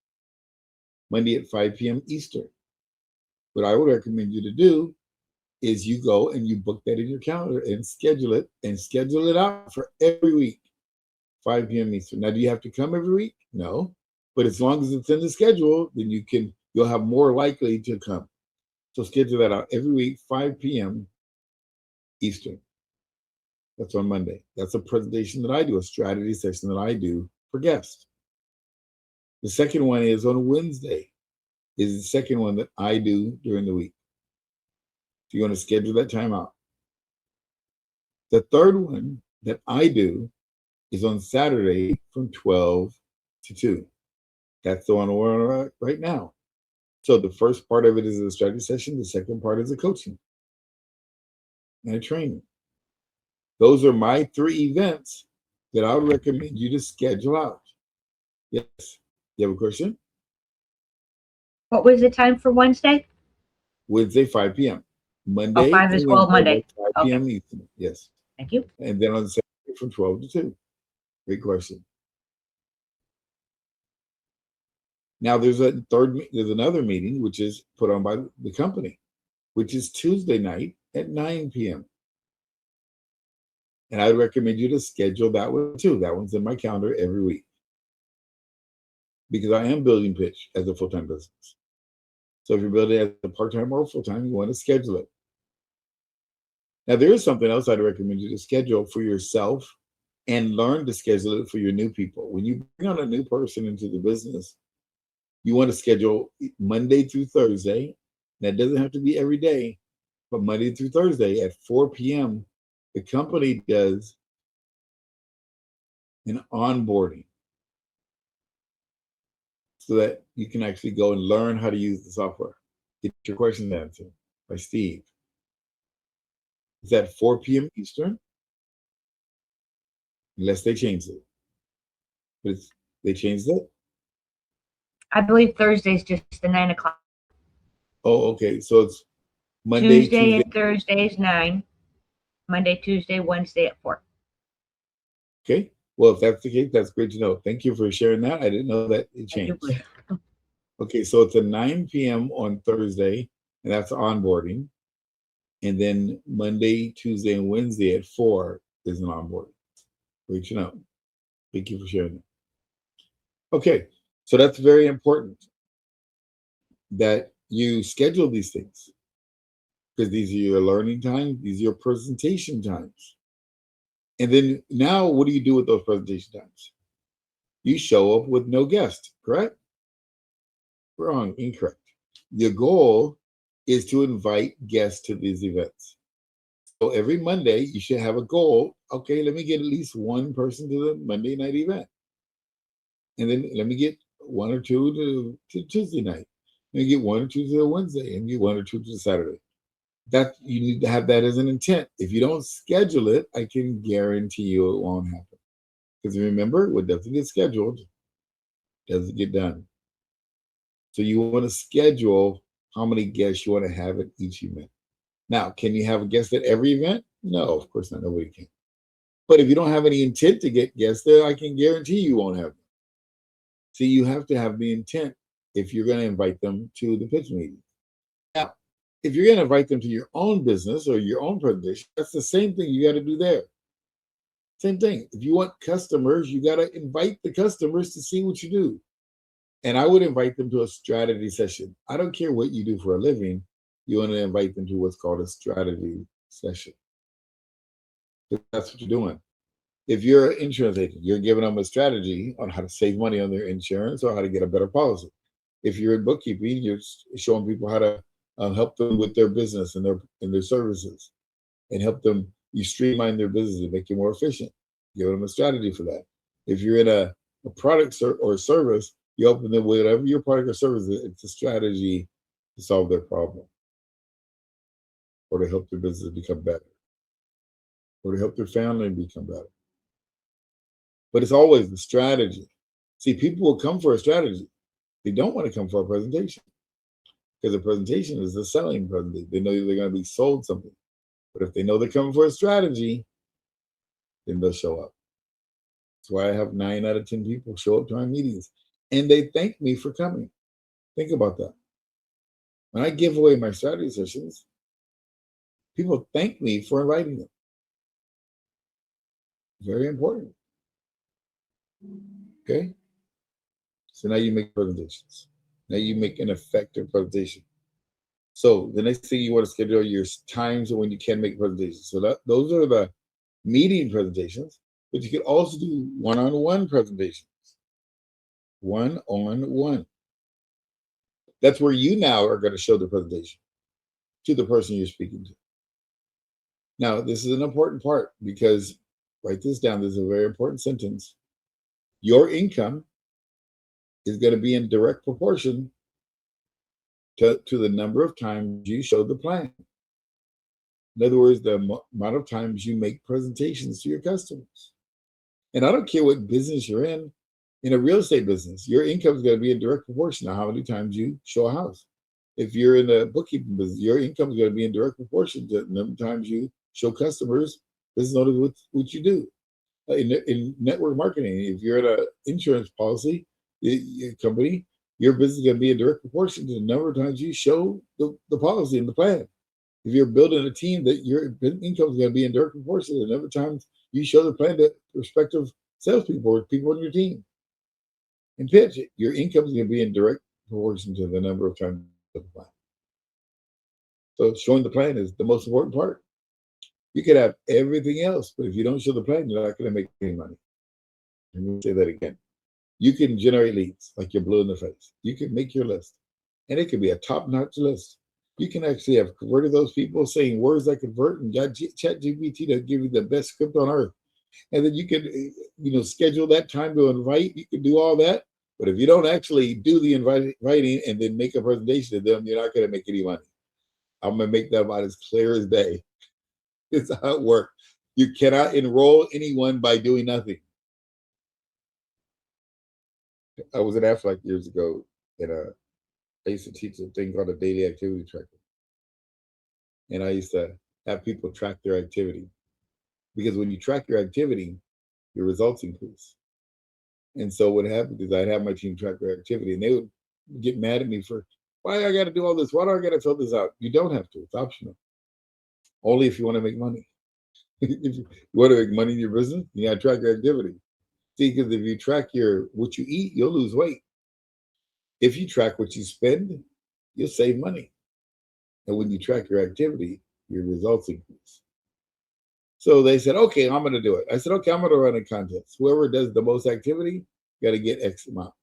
Monday at 5 p.m. Eastern. What I would recommend you to do is you go and you book that in your calendar and schedule it out for every week, 5 p.m. Eastern. Now, do you have to come every week? No, but as long as it's in the schedule, then you'll have more likely to come. So schedule that out every week, 5 p.m. Eastern. That's on Monday. That's a presentation that I do, a strategy session that I do for guests. The second one is on Wednesday, is the second one that I do during the week. So you want to schedule that time out. The third one that I do is on Saturday from 12 to 2. That's the one we're on right now. So the first part of it is a strategy session. The second part is a coaching and a training. Those are my 3 events that I would recommend you to schedule out. Yes. You have a question? What was the time for Wednesday? Wednesday, 5 p.m. Monday. 5 as well, Monday. 5 p.m. Eastern. Yes. Thank you. And then on Saturday from 12 to 2. Great question. Now there's another meeting which is put on by the company, which is Tuesday night at 9 p.m. And I recommend you to schedule that one too. That one's in my calendar every week. Because I am building pitch as a full-time business. So if you're building it as a part-time or full-time, you want to schedule it. Now there is something else I'd recommend you to schedule for yourself and learn to schedule it for your new people. When you bring on a new person into the business, you want to schedule Monday through Thursday. That doesn't have to be every day, But Monday through Thursday at 4 p.m., the company does an onboarding so that you can actually go and learn how to use the software. Get your questions answered by Steve. It's at 4 p.m. Eastern, unless they changed it. But they changed it? I believe Thursday's just the 9 o'clock. Oh, okay. So it's Monday, Tuesday Tuesday. and Thursday is 9. Monday, Tuesday, Wednesday at 4. Okay. Well, if that's the case, that's great to know. Thank you for sharing that. I didn't know that it changed. Okay, so it's at 9 p.m. on Thursday, and that's onboarding. And then Monday, Tuesday, and Wednesday at 4 is an onboarding. Great to know. Thank you for sharing that. Okay, so that's very important that you schedule these things, because these are your learning times, these are your presentation times. And then now, what do you do with those presentation times? You show up with no guest, correct? Wrong, incorrect. Your goal is to invite guests to these events. So every Monday, you should have a goal. Okay, let me get at least one person to the Monday night event. And then let me get one or two to Tuesday night. Let me get one or two to the Wednesday, and get one or two to the Saturday. That you need to have that as an intent. If you don't schedule it, I can guarantee you it won't happen. Because remember, what doesn't get scheduled doesn't get done. So you want to schedule how many guests you want to have at each event. Now, can you have a guest at every event? No, of course not. Nobody can. But if you don't have any intent to get guests there, I can guarantee you won't have them. See, you have to have the intent if you're going to invite them to the pitch meeting. Now, if you're going to invite them to your own business or your own presentation, that's the same thing you got to do there. Same thing. If you want customers, you got to invite the customers to see what you do. And I would invite them to a strategy session. I don't care what you do for a living. You want to invite them to what's called a strategy session. That's what you're doing. If you're an insurance agent, you're giving them a strategy on how to save money on their insurance or how to get a better policy. If you're in bookkeeping, you're showing people how to help them with their business and their services, and help them. You streamline their business and make it more efficient. Give them a strategy for that. If you're in a product or service, you open them with whatever your product or service is. It's a strategy to solve their problem, or to help their business become better, or to help their family become better. But it's always the strategy. See, people will come for a strategy. They don't want to come for a presentation, because a presentation is a selling presentation. They know they're going to be sold something. But if they know they're coming for a strategy, then they'll show up. That's why I have 9 out of 10 people show up to my meetings, and they thank me for coming. Think about that. When I give away my strategy sessions, people thank me for inviting them. Very important. Okay? So now you make presentations. Now you make an effective presentation. So the next thing you want to schedule your times when you can make presentations. So those are the meeting presentations, but you could also do one-on-one presentations. One-on-one. That's where you now are going to show the presentation to the person you're speaking to. Now, this is an important part, because write this down. This is a very important sentence. Your income is going to be in direct proportion to the number of times you show the plan. In other words, the amount of times you make presentations to your customers. And I don't care what business you're in a real estate business, your income is going to be in direct proportion to how many times you show a house. If you're in a bookkeeping business, your income is going to be in direct proportion to the number of times you show customers business owners what you do. In network marketing, if you're in an insurance policy company, your business is going to be in direct proportion to the number of times you show the policy and the plan. If you're building a team, that your income is going to be in direct proportion to the number of times you show the plan to prospective salespeople or people on your team. In pitch, your income is going to be in direct proportion to the number of times you show the plan. So showing the plan is the most important part. You could have everything else, but if you don't show the plan, you're not going to make any money. Let me say that again. You can generate leads like you're blue in the face. You can make your list, and it could be a top-notch list. You can actually have converted those people saying words that convert and got ChatGPT to give you the best script on earth. And then you can, schedule that time to invite. You can do all that. But if you don't actually do the inviting and then make a presentation to them, you're not going to make any money. I'm going to make that about as clear as day. It's how it works. You cannot enroll anyone by doing nothing. I was at Aflac years ago, and I used to teach a thing called a daily activity tracker. And I used to have people track their activity. Because when you track your activity, your results increase. And so what happened is I'd have my team track their activity, and they would get mad at me for, why I got to do all this? Why do I got to fill this out? You don't have to. It's optional. Only if you want to make money. If you want to make money in your business, you got to track your activity. See, because if you track what you eat, you'll lose weight. If you track what you spend, you'll save money. And when you track your activity, your results increase. So they said, okay, I'm going to do it. I said, okay, I'm going to run a contest. Whoever does the most activity, got to get X amount.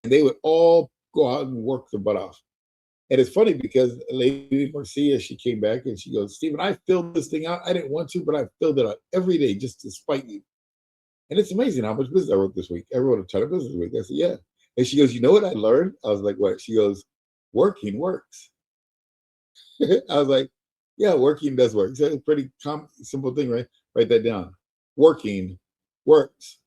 And they would all go out and work their butt off. And it's funny because Lady Marcia, she came back and she goes, Stephen, I filled this thing out. I didn't want to, but I filled it out every day just to spite you. And it's amazing how much business I wrote this week. I wrote a ton of business this week. I said, yeah. And she goes, you know what I learned? I was like, what? She goes, working works. I was like, yeah, working does work. It's a pretty simple thing, right? Write that down. Working works.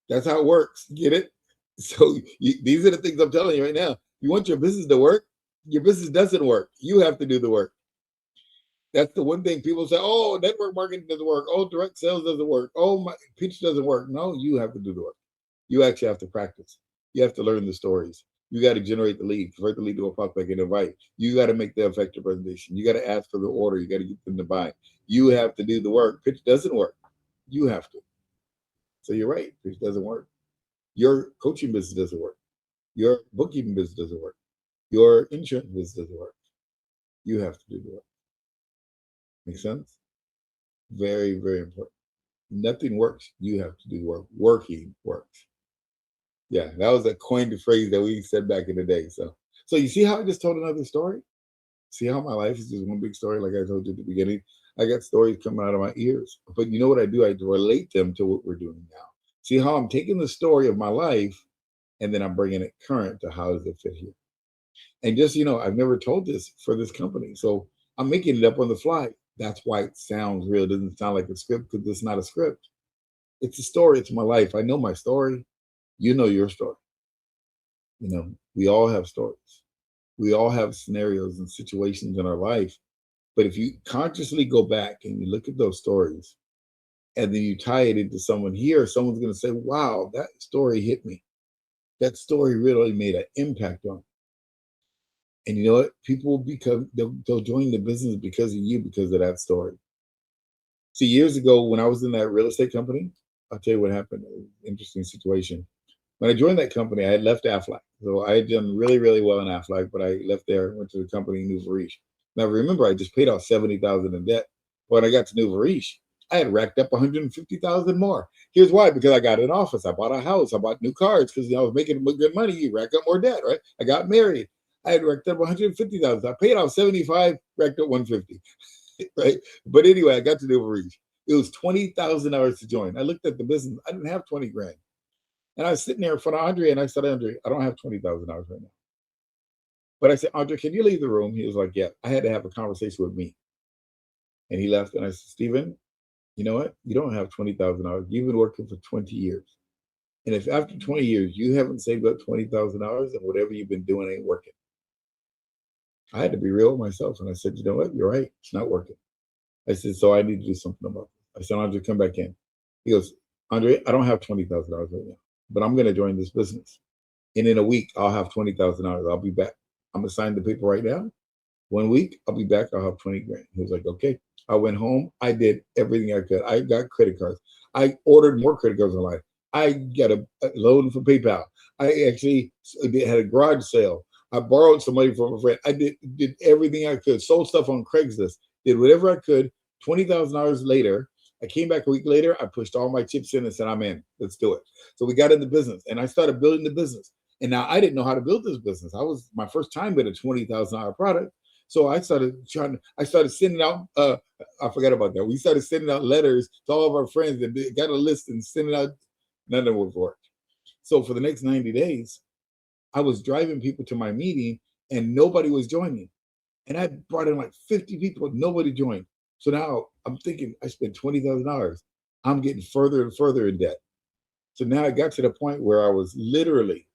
That's how it works. Get it? So these are the things I'm telling you right now. You want your business to work? Your business doesn't work. You have to do the work. That's the one thing people say, oh, network marketing doesn't work. Oh, direct sales doesn't work. Oh, my pitch doesn't work. No, you have to do the work. You actually have to practice. You have to learn the stories. You got to generate the lead, convert the lead to a prospect and invite. You got to make the effective presentation. You got to ask for the order. You got to get them to buy. You have to do the work. Pitch doesn't work. You have to. So you're right. Pitch doesn't work. Your coaching business doesn't work. Your bookkeeping business doesn't work. Your insurance business doesn't work. You have to do the work. Make sense? Very, very important. Nothing works. You have to do the work. Working works. Yeah, that was a coined phrase that we said back in the day. So you see how I just told another story? See how my life is just one big story, like I told you at the beginning. I got stories coming out of my ears. But you know what I do? I relate them to what we're doing now. See how I'm taking the story of my life and then I'm bringing it current to how does it fit here. And just, I've never told this for this company. So I'm making it up on the fly. That's why it sounds real. It doesn't sound like a script because it's not a script. It's a story. It's my life. I know my story. You know your story. We all have stories. We all have scenarios and situations in our life. But if you consciously go back and you look at those stories and then you tie it into someone here, someone's going to say, wow, that story hit me. That story really made an impact on me. And you know what? People will they'll join the business because of you, because of that story. See, years ago, when I was in that real estate company, I'll tell you what happened. Interesting situation. When I joined that company, I had left Aflac. So I had done really, really well in Aflac, but I left there, went to the company New Varish. Now, remember, I just paid off $70,000 in debt. When I got to New Varish, I had racked up $150,000 more. Here's why: because I got an office, I bought a house, I bought new cars because I was making good money. You rack up more debt, right? I got married. I had racked up $150,000. I paid off $75,000, racked up $150,000, right? But anyway, I got to New Varish. It was $20,000 to join. I looked at the business. I didn't have 20 grand. And I was sitting there in front of Andre, and I said, Andre, I don't have $20,000 right now. But I said, Andre, can you leave the room? He was like, yeah. I had to have a conversation with me. And he left, and I said, Stephen, you know what? You don't have $20,000. You've been working for 20 years. And if after 20 years you haven't saved up $20,000, then whatever you've been doing ain't working. I had to be real with myself. And I said, you know what? You're right. It's not working. I said, so I need to do something about it. I said, Andre, come back in. He goes, Andre, I don't have $20,000 right now, but I'm going to join this business. And in a week, I'll have $20,000. I'll be back. I'm going to sign the paper right now. 1 week, I'll be back. I'll have 20 grand. He was like, okay. I went home. I did everything I could. I got credit cards. I ordered more credit cards online. I got a loan from PayPal. I actually had a garage sale. I borrowed some money from a friend. I did everything I could. Sold stuff on Craigslist. Did whatever I could. $20,000 later, I came back a week later. I pushed all my chips in and said, I'm in. Let's do it. So we got in the business, and I started building the business. And now I didn't know how to build this business. I was my first time with a $20,000 product. So I started sending out, I forgot about that. We started sending out letters to all of our friends and got a list and sending out, none of it worked. So for the next 90 days, I was driving people to my meeting and nobody was joining. And I brought in like 50 people, nobody joined. So now I'm thinking I spent $20,000. I'm getting further and further in debt. So now I got to the point where I was literally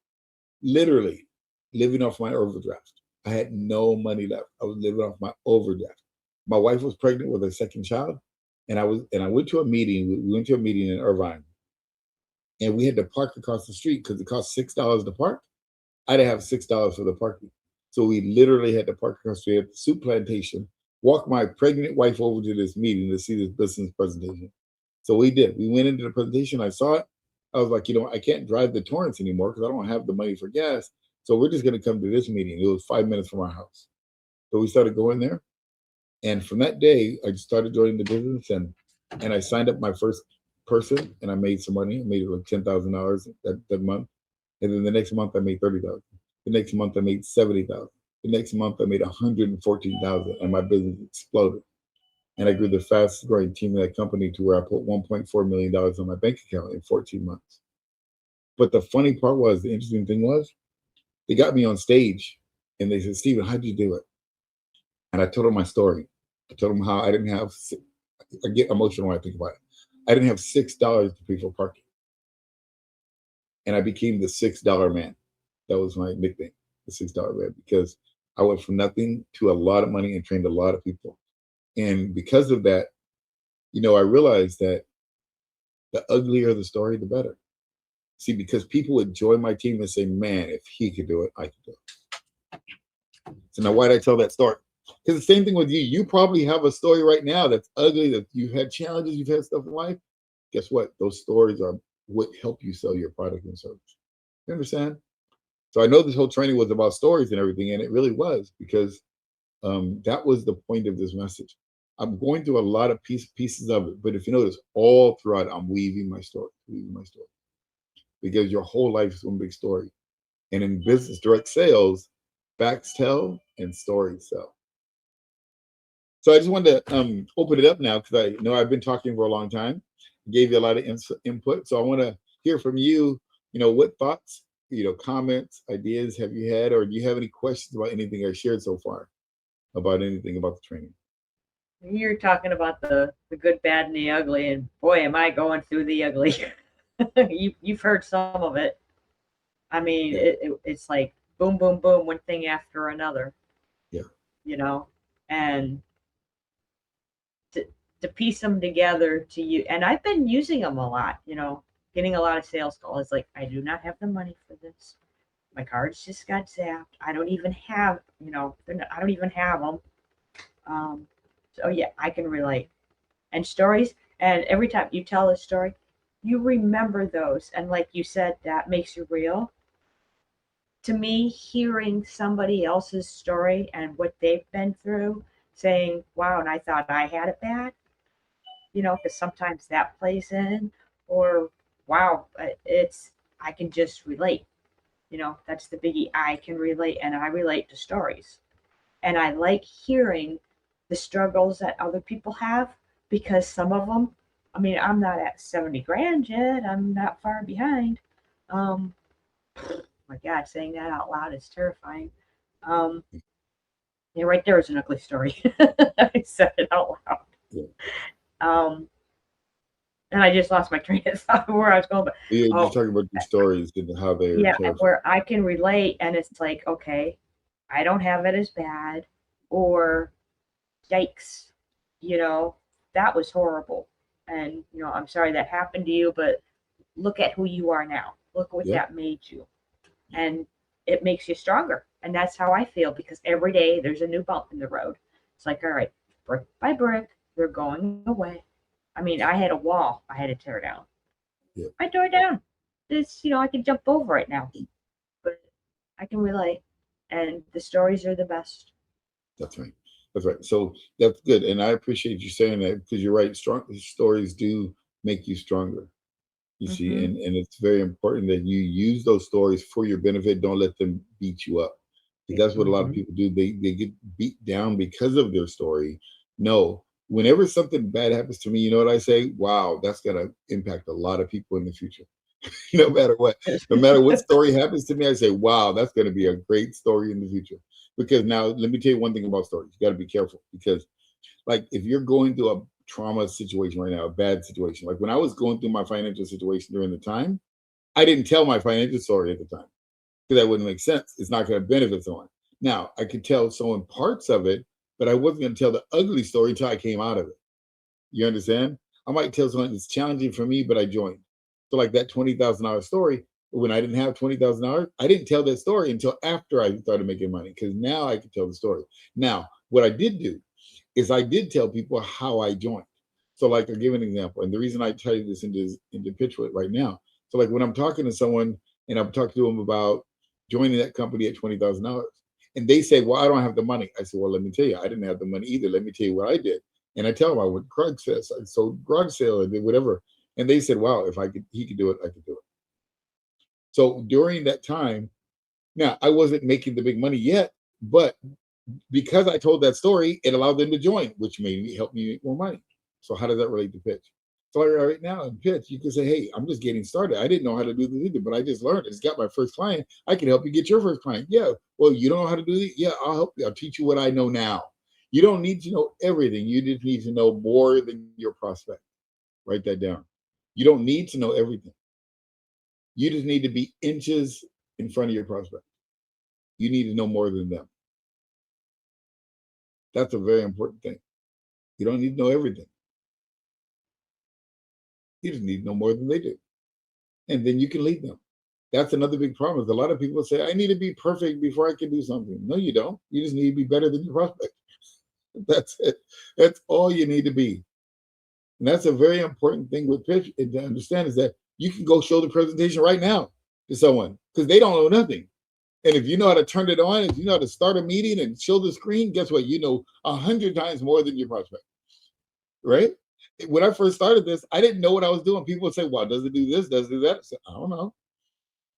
living off my overdraft. I had no money left. I was living off my overdraft. My wife was pregnant with a second child, and I went to a meeting. We went to a meeting in Irvine, and we had to park across the street because it cost $6 to park. I didn't have $6 for the parking, so we literally had to park across the street at the soup plantation. Walk my pregnant wife over to this meeting to see this business presentation. So we did. We went into the presentation. I saw it. I was like, I can't drive to Torrance anymore because I don't have the money for gas. So we're just going to come to this meeting. It was 5 minutes from our house. So we started going there. And from that day, I just started joining the business and I signed up my first person and I made some money. I made like $10,000 that month. And then the next month I made $30,000. The next month I made $70,000. The next month I made $114,000 and my business exploded. And I grew the fastest growing team in that company to where I put $1.4 million on my bank account in 14 months. But the funny part was, the interesting thing was, they got me on stage and they said, Stephen, how'd you do it? And I told them my story. I told them how I get emotional when I think about it. I didn't have $6 to pay for parking. And I became the $6 man. That was my nickname, the $6 man, because I went from nothing to a lot of money and trained a lot of people. And because of that, I realized that the uglier the story, the better. See, because people would join my team and say, man, if he could do it, I could do it. So now why did I tell that story? Because the same thing with you. You probably have a story right now that's ugly, that you've had challenges, you've had stuff in life. Guess what? Those stories are what help you sell your product and service. You understand? So I know this whole training was about stories and everything, and it really was, because that was the point of this message. I'm going through a lot of pieces of it, but if you notice, all throughout, I'm weaving my story, because your whole life is one big story. And in business, direct sales, facts tell and stories sell. So I just wanted to open it up now, because I know I've been talking for a long time. I gave you a lot of input. So I want to hear from you, what thoughts, comments, ideas have you had, or do you have any questions about anything I shared so far, about anything about the training? You're talking about the good, bad, and the ugly, and boy, am I going through the ugly. You've heard some of it. I mean, Yeah. it's like boom, boom, boom, one thing after another. Yeah. And to piece them together to you, and I've been using them a lot. Getting a lot of sales calls. Like, I do not have the money for this. My cards just got zapped. I don't even have, I don't even have them. So yeah, I can relate. And stories, and every time you tell a story, you remember those, and like you said, that makes you real. To me, hearing somebody else's story and what they've been through, saying, wow, and I thought I had it bad, because sometimes that plays in, or wow, I can just relate. That's the biggie. I can relate, and I relate to stories. And I like hearing the struggles that other people have, because some of them, I mean, I'm not at 70 grand yet. I'm not far behind. My God, saying that out loud is terrifying. Yeah, right there is an ugly story. I said it out loud. Yeah. And I just lost my train of thought where I was going. But You're talking about your stories and how they're where I can relate, and it's like, okay, I don't have it as bad, or yikes, that was horrible, and I'm sorry that happened to you, but look at who you are now. Look what that made you, and it makes you stronger. And that's how I feel, because every day there's a new bump in the road. It's like, all right, brick by brick, they're going away. I mean, I had a wall I had to tear down. Yeah. I tore it down. This, I can jump over it now, but I can relate, and the stories are the best. That's right. That's right. So that's good. And I appreciate you saying that, because you're right. Strong stories do make you stronger. You see, Mhm. and it's very important that you use those stories for your benefit. Don't let them beat you up. Because that's what a lot of Mhm. people do. They get beat down because of their story. No, whenever something bad happens to me, you know what I say? Wow, that's gonna impact a lot of people in the future. No matter what, no matter what story happens to me, I say, wow, that's gonna be a great story in the future. Because now let me tell you one thing about stories. You gotta be careful because like if you're going through a trauma situation right now, a bad situation, like when I was going through my financial situation during the time, I didn't tell my financial story at the time because that wouldn't make sense. It's not going to benefit someone. Now, I could tell someone parts of it, but I wasn't going to tell the ugly story until I came out of it. You understand? I might tell someone it's challenging for me, but I joined. So, like that $20,000 story, when I didn't have $20,000, I didn't tell that story until after I started making money because now I could tell the story. Now, what I did do is I did tell people how I joined. So, like, I'll give an example. And the reason I tell you this into pitch with right now. So, like, when I'm talking to someone and I'm talking to them about joining that company at $20,000, and they say, "Well, I don't have the money." I said, "Well, let me tell you, I didn't have the money either. Let me tell you what I did." And I tell them I went garage sales, I sold garage sale, I did whatever. And they said, "Wow, if I could, he could do it, I could do it." So during that time, now I wasn't making the big money yet, but because I told that story, it allowed them to join, which made me help me make more money. So how does that relate to pitch? So right now in pitch, you can say, "Hey, I'm just getting started. I didn't know how to do this either, but I just learned. It's got my first client. I can help you get your first client." Yeah. Well, you don't know how to do it. Yeah, I'll help you. I'll teach you what I know now. You don't need to know everything. You just need to know more than your prospect. Write that down. You don't need to know everything. You just need to be inches in front of your prospect. You need to know more than them. That's a very important thing. You don't need to know everything. You just need to know more than they do. And then you can lead them. That's another big problem is a lot of people say, I need to be perfect before I can do something. No, you don't. You just need to be better than your prospect. That's it. That's all you need to be. And that's a very important thing with pitch to understand is that you can go show the presentation right now to someone because they don't know nothing. And if you know how to turn it on, if you know how to start a meeting and show the screen, guess what? You know 100 times more than your prospect, right? When I first started this, I didn't know what I was doing. People would say, "Well, does it do this? Does it do that?" I said, "I don't know.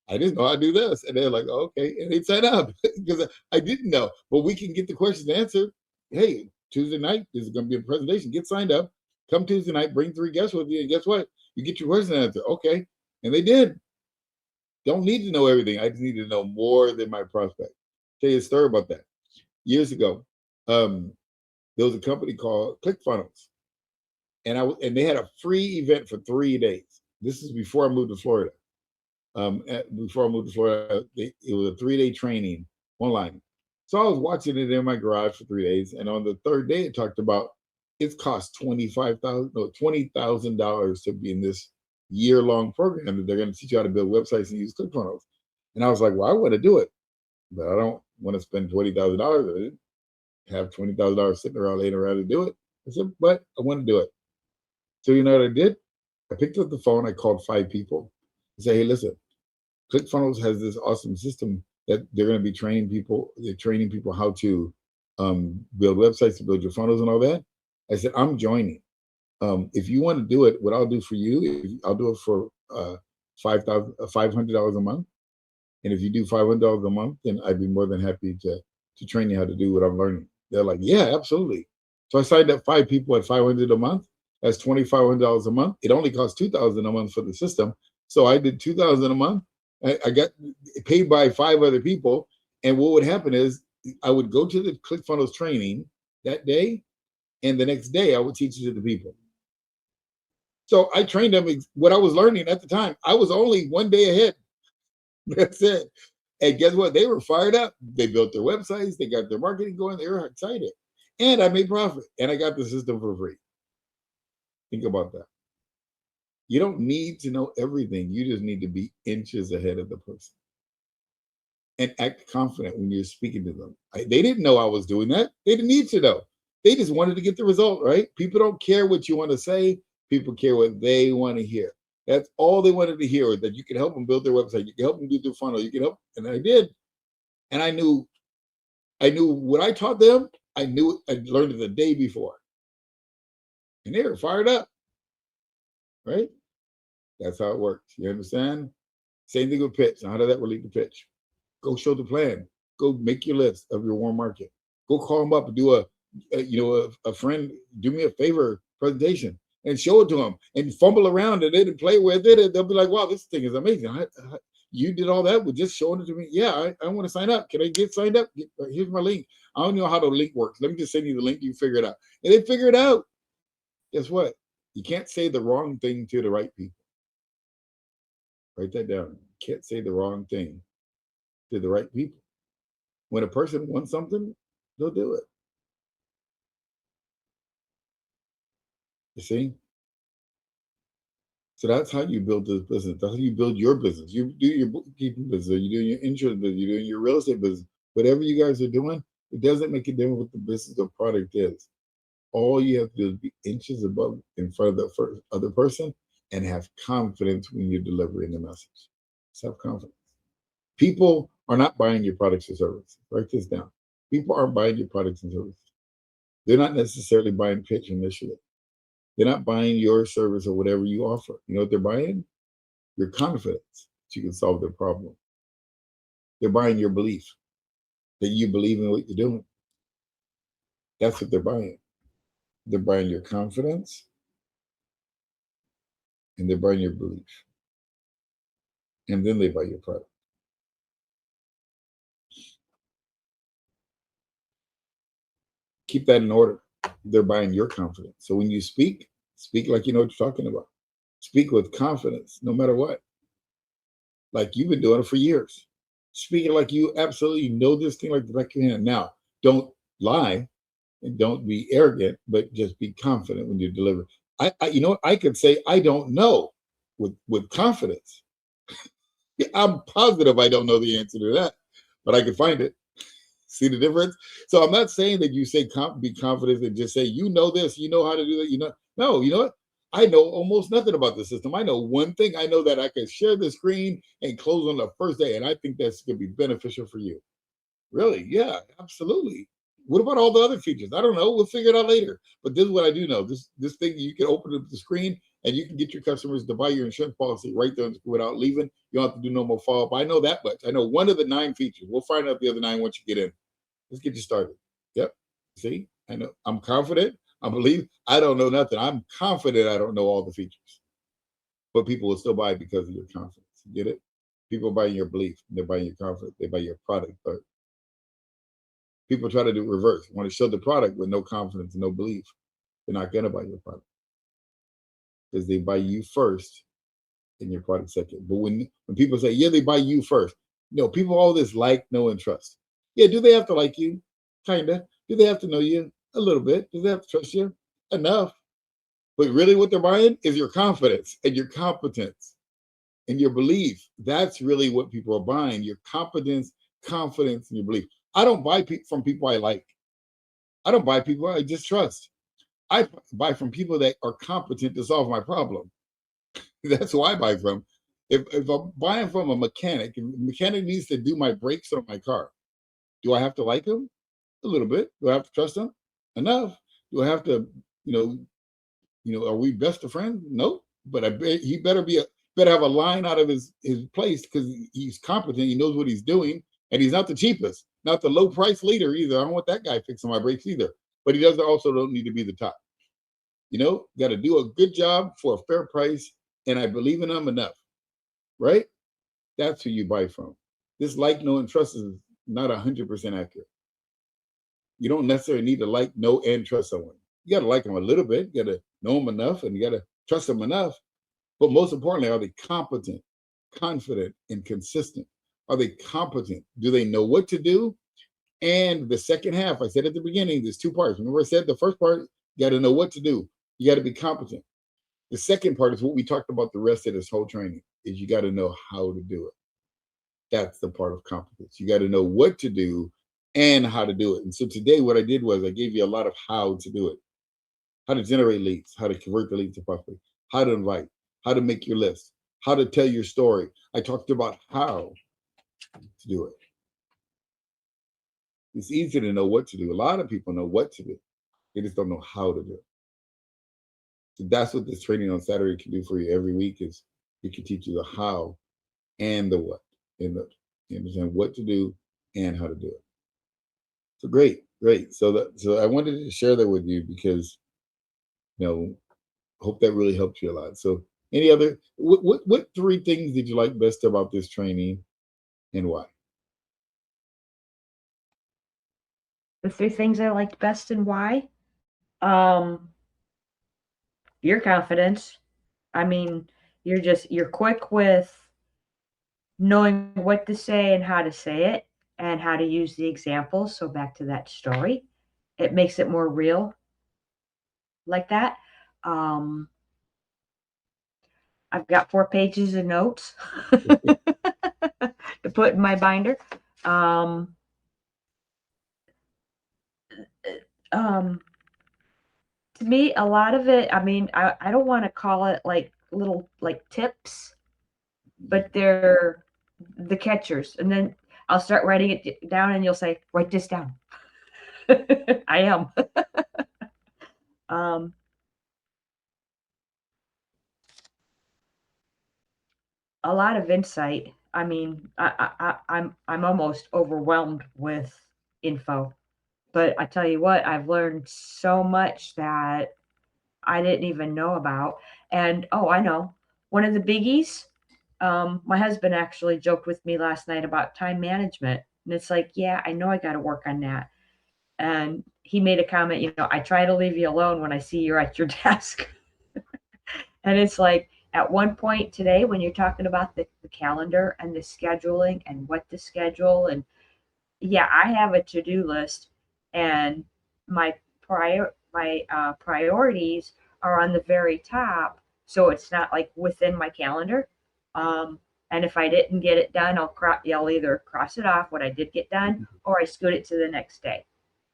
I just know I do this." And they're like, "Oh, okay." And they sign up because I didn't know. But we can get the questions answered. Hey, Tuesday night, this is going to be a presentation. Get signed up. Come Tuesday night, bring 3 guests with you. And guess what? You get your question answered. Okay. And they did. Don't need to know everything. I just need to know more than my prospect. Tell you a story about that. Years ago, um, there was a company called ClickFunnels, and they had a free event for 3 days. This is before I moved to Florida. Before I moved to Florida, it was a 3 day training online. So I was watching it in my garage for 3 days, and on the third day, it talked about it's cost $20,000 to be in this year-long program that they're going to teach you how to build websites and use ClickFunnels. And I was like, well, I want to do it, but I don't want to spend $20,000. I didn't have $20,000 sitting around laying around to do it. I said, but I want to do it. So you know what I did? I picked up the phone. I called 5 people. I said, hey, listen, ClickFunnels has this awesome system that they're going to be training people. They're training people how to build websites, to build your funnels and all that. I said, I'm joining. If you want to do it, what I'll do for you, I'll do it for $500 a month. And if you do $500 a month, then I'd be more than happy to train you how to do what I'm learning. They're like, yeah, absolutely. So I signed up 5 people at $500 a month. That's $2,500 a month. It only costs $2,000 a month for the system. So I did $2,000 a month. I got paid by 5 other people. And what would happen is I would go to the ClickFunnels training that day, and the next day I would teach it to the people. So I trained them what I was learning at the time. I was only one day ahead. That's it. And guess what? They were fired up. They built their websites, they got their marketing going, they were excited. And I made profit and I got the system for free. Think about that. You don't need to know everything. You just need to be inches ahead of the person and act confident when you're speaking to them. They didn't know I was doing that. They didn't need to know. They just wanted to get the result, right? People don't care what you want to say. People care what they want to hear. That's all they wanted to hear, that you can help them build their website. You can help them do their funnel. You can help. And I did. And I knew what I taught them. I knew I learned it the day before. And they were fired up, right? That's how it works. You understand? Same thing with pitch. Now, how does that relate to pitch? Go show the plan. Go make your list of your warm market. Go call them up and do a friend, do me a favor presentation and show it to them and fumble around it and play with it. And they'll be like, wow, this thing is amazing. You did all that with just showing it to me. Yeah, I want to sign up. Can I get signed up? Here's my link. I don't know how the link works. Let me just send you the link. You figure it out. And they figure it out. Guess what? You can't say the wrong thing to the right people. Write that down. You can't say the wrong thing to the right people. When a person wants something, they'll do it. You see? So that's how you build this business. That's how you build your business. You do your bookkeeping business, you're doing your insurance business, you're doing your real estate business. Whatever you guys are doing, it doesn't make a difference what the business or product is. All you have to do is be inches above in front of the first other person and have confidence when you're delivering the message. Self-confidence. People are not buying your products or services. Write this down. People aren't buying your products and services. They're not necessarily buying pitch initially. They're not buying your service or whatever you offer. You know what they're buying? Your confidence that you can solve their problem. They're buying your belief that you believe in what you're doing. That's what they're buying. They're buying your confidence and they're buying your belief. And then they buy your product. Keep that in order. They're buying your confidence. So when you speak like you know what you're talking about. Speak with confidence, no matter what. Like you've been doing it for years. Speaking like you absolutely know this thing like the back of your hand. Now, don't lie and don't be arrogant, but just be confident when you deliver. I could say I don't know with confidence. I'm positive I don't know the answer to that, but I can find it. See the difference? So I'm not saying that you say be confident and just say, you know this, you know how to do that, you know. No, you know what? I know almost nothing about the system. I know one thing. I know that I can share the screen and close on the first day. And I think that's going to be beneficial for you. Really? Yeah, absolutely. What about all the other features? I don't know. We'll figure it out later. But this is what I do know. This thing, you can open up the screen and you can get your customers to buy your insurance policy right there without leaving. You don't have to do no more follow-up. I know that much. I know one of the 9 features. We'll find out the other 9 once you get in. Let's get you started. Yep. See, I know. I'm confident. I believe. I don't know nothing. I'm confident I don't know all the features. But people will still buy because of your confidence. You get it? People buying your belief. They're buying your confidence. They buy your product. But people try to do reverse. Want to show the product with no confidence and no belief. They're not going to buy your product. Because they buy you first and your product second. But when people say, yeah, they buy you first. No, people all this like, know, and trust. Yeah, do they have to like you? Kinda. Do they have to know you? A little bit. Do they have to trust you? Enough. But really what they're buying is your confidence and your competence and your belief. That's really what people are buying. Your competence, confidence, and your belief. I don't buy from people I like. I don't buy people I just trust. I buy from people that are competent to solve my problem. That's who I buy from. If I'm buying from a mechanic, and the mechanic needs to do my brakes on my car, do I have to like him? A little bit. Do I have to trust him? Enough. Do I have to, are we best of friends? No. But he better have a line out of his place because he's competent. He knows what he's doing, and he's not the cheapest, not the low price leader either. I don't want that guy fixing my brakes either. But he don't need to be the top. Got to do a good job for a fair price, and I believe in him enough. Right? That's who you buy from. This like, know, and trust is not 100% accurate. You don't necessarily need to like, know, and trust someone. You got to like them a little bit. You got to know them enough, and you got to trust them enough. But most importantly, are they competent, confident, and consistent? Are they competent? Do they know what to do? And the second half, I said at the beginning, there's 2 parts. Remember I said the first part, you got to know what to do. You got to be competent. The second part is what we talked about the rest of this whole training, is you got to know how to do it. That's the part of competence. You got to know what to do and how to do it. And so today what I did was I gave you a lot of how to do it. How to generate leads, how to convert the leads to prospect, how to invite, how to make your list, how to tell your story. I talked about how to do it. It's easy to know what to do. A lot of people know what to do. They just don't know how to do it. So that's what this training on Saturday can do for you every week, is It can teach you the how and the what, and you understand what to do and how to do it. So great, great. So I wanted to share that with you because you know, hope that really helps you a lot. So any other what three things did you like best about this training and why? The three things I liked best and why. Um, your confidence. I mean, you're quick with knowing what to say and how to say it and how to use the examples. So back to that story, it makes it more real like that. Um, I've got 4 pages of notes to put in my binder. Um, um, to me, a lot of it, I mean, I don't want to call it like little like tips, but they're the catchers. And then I'll start writing it down and you'll say, write this down. I am. Um, a lot of insight. I mean, I'm almost overwhelmed with info, but I tell you what, I've learned so much that I didn't even know about. And oh, I know one of the biggies. My husband actually joked with me last night about time management, and it's like, yeah, I know I got to work on that. And he made a comment, I try to leave you alone when I see you're at your desk. And it's like at one point today, when you're talking about the calendar and the scheduling and what to schedule, and yeah, I have a to do list, and my priorities are on the very top, so it's not like within my calendar. Um, and if I didn't get it done, I'll either cross it off what I did get done, or I scoot it to the next day.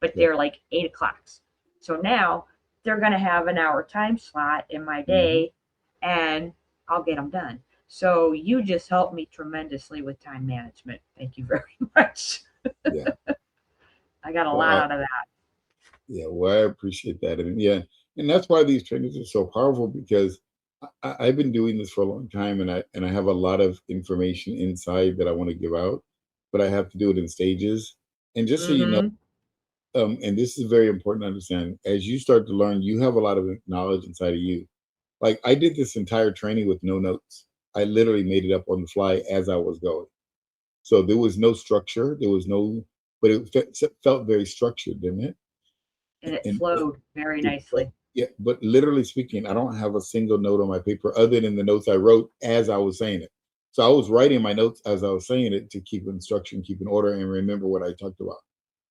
But Yeah. they're like 8 o'clocks. So now they're going to have an hour time slot in my Mhm. day, and I'll get them done. So you just helped me tremendously with time management. Thank you very much. Yeah. I got a Well, lot out of that. yeah, well, I appreciate that. And yeah, and that's why these trainings are so powerful because I've been doing this for a long time and I have a lot of information inside that I want to give out, but I have to do it in stages. And just so you know, Mhm. and this is very important to understand, as you start to learn, you have a lot of knowledge inside of you. Like I did this entire training with no notes. I literally made it up on the fly as I was going. So there was no structure, there was no, but it felt very structured, didn't it? And it And flowed very nicely. yeah, but literally speaking, I don't have a single note on my paper other than the notes I wrote as I was saying it. So I was writing my notes as I was saying it to keep instruction, keep in order, and remember what I talked about.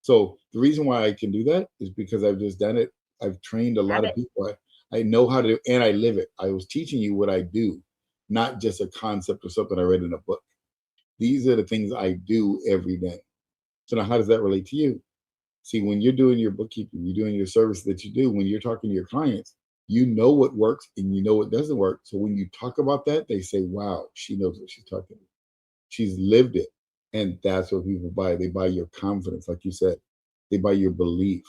So the reason why I can do that is because I've just done it. I've trained a lot of Habit. people. I know how to, and I live it. I was teaching you what I do, not just a concept or something I read in a book. These are the things I do every day. So now, how does that relate to you? See, when you're doing your bookkeeping, you're doing your service that you do, when you're talking to your clients, you know what works and you know what doesn't work. So when you talk about that, they say, wow, she knows what she's talking about. She's lived it. And that's what people buy. They buy your confidence, like you said. They buy your belief.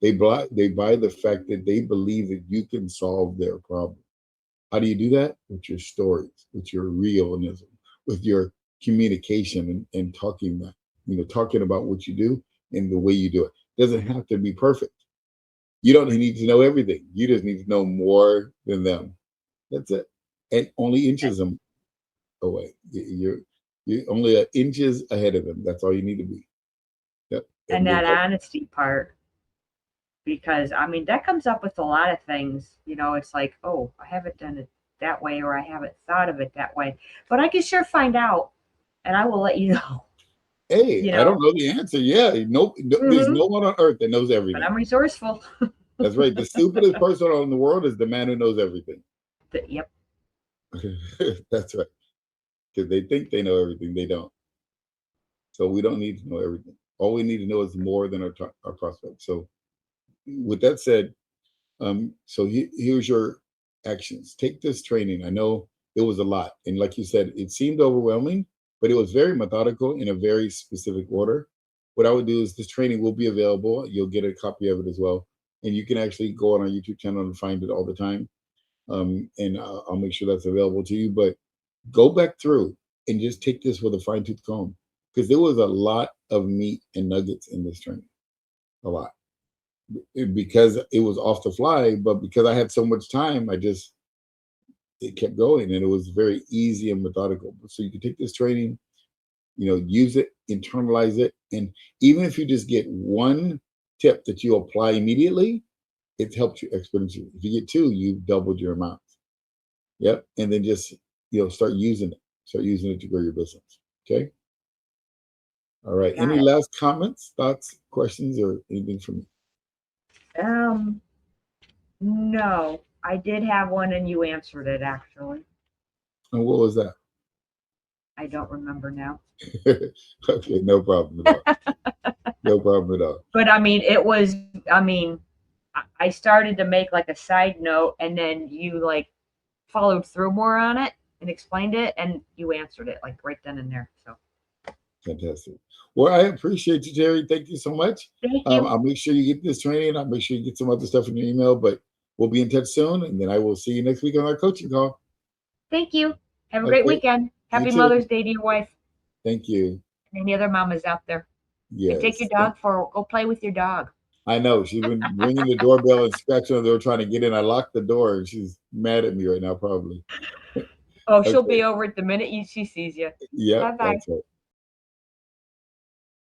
They buy the fact that they believe that you can solve their problem. How do you do that? With your stories, with your realism, with your communication and talking that, talking about what you do and the way you do it. Doesn't have to be perfect. You don't need to know everything. You just need to know more than them. That's it. And only inches them away. You're only inches ahead of them. That's all you need to be. Yep. And And they that honesty part, because I mean, that comes up with a lot of things. It's like, oh, I haven't done it that way, or I haven't thought of it that way. But I can sure find out, and I will let you know. hey, You I don't know, know the answer. Yeah, no, there's hmm no one on earth that knows but everything. I'm resourceful. That's right. The stupidest person in the world is the man who knows everything. Yep. That's right. Because they think they know everything. They don't. So we don't need to know everything. All we need to know is more than our prospects. So with that said, so here's your actions. Take this training. I know it was a lot. And like you said, it seemed overwhelming, but it was very methodical in a very specific order. What I would do is this training will be available. You'll get a copy of it as well. And you can actually go on our YouTube channel and find it all the time. And I'll make sure that's available to you. But go back through and just take this with a fine tooth comb, because there was a lot of meat and nuggets in this training, a lot. Because it was off the fly, but because I had so much time, it kept going, and it was very easy and methodical. So you can take this training, use it, internalize it, and even if you just get one tip that you apply immediately, it helps you exponentially. If you get two, you've doubled your amount. Yep. And then just start using it. Start using it to grow your business. Okay. All right. Got Any it. last comments, thoughts, questions, or anything from me? No, I did have one and you answered it actually. And what was that? I don't remember now. Okay, no problem at all. No problem at all. But I mean, I started to make like a side note and then you like followed through more on it and explained it and you answered it like right then and there. So Fantastic. Well, I appreciate you, Terry. Thank you so much. thank you. I'll make sure you get this training. I'll make sure you get some other stuff in your email, but we'll be in touch soon. And then I will see you next week on our coaching call. Thank you. Have a great Okay. weekend. Happy too. Mother's Day to your wife Thank you. and any other mamas out there. Yes. And take your dog go play with your dog. I know. She's been ringing the doorbell and scratching on the door trying to get in. I locked the door and she's mad at me right now, probably. Oh, she'll Okay. be over it the minute she sees you. Yeah, Bye-bye. that's right.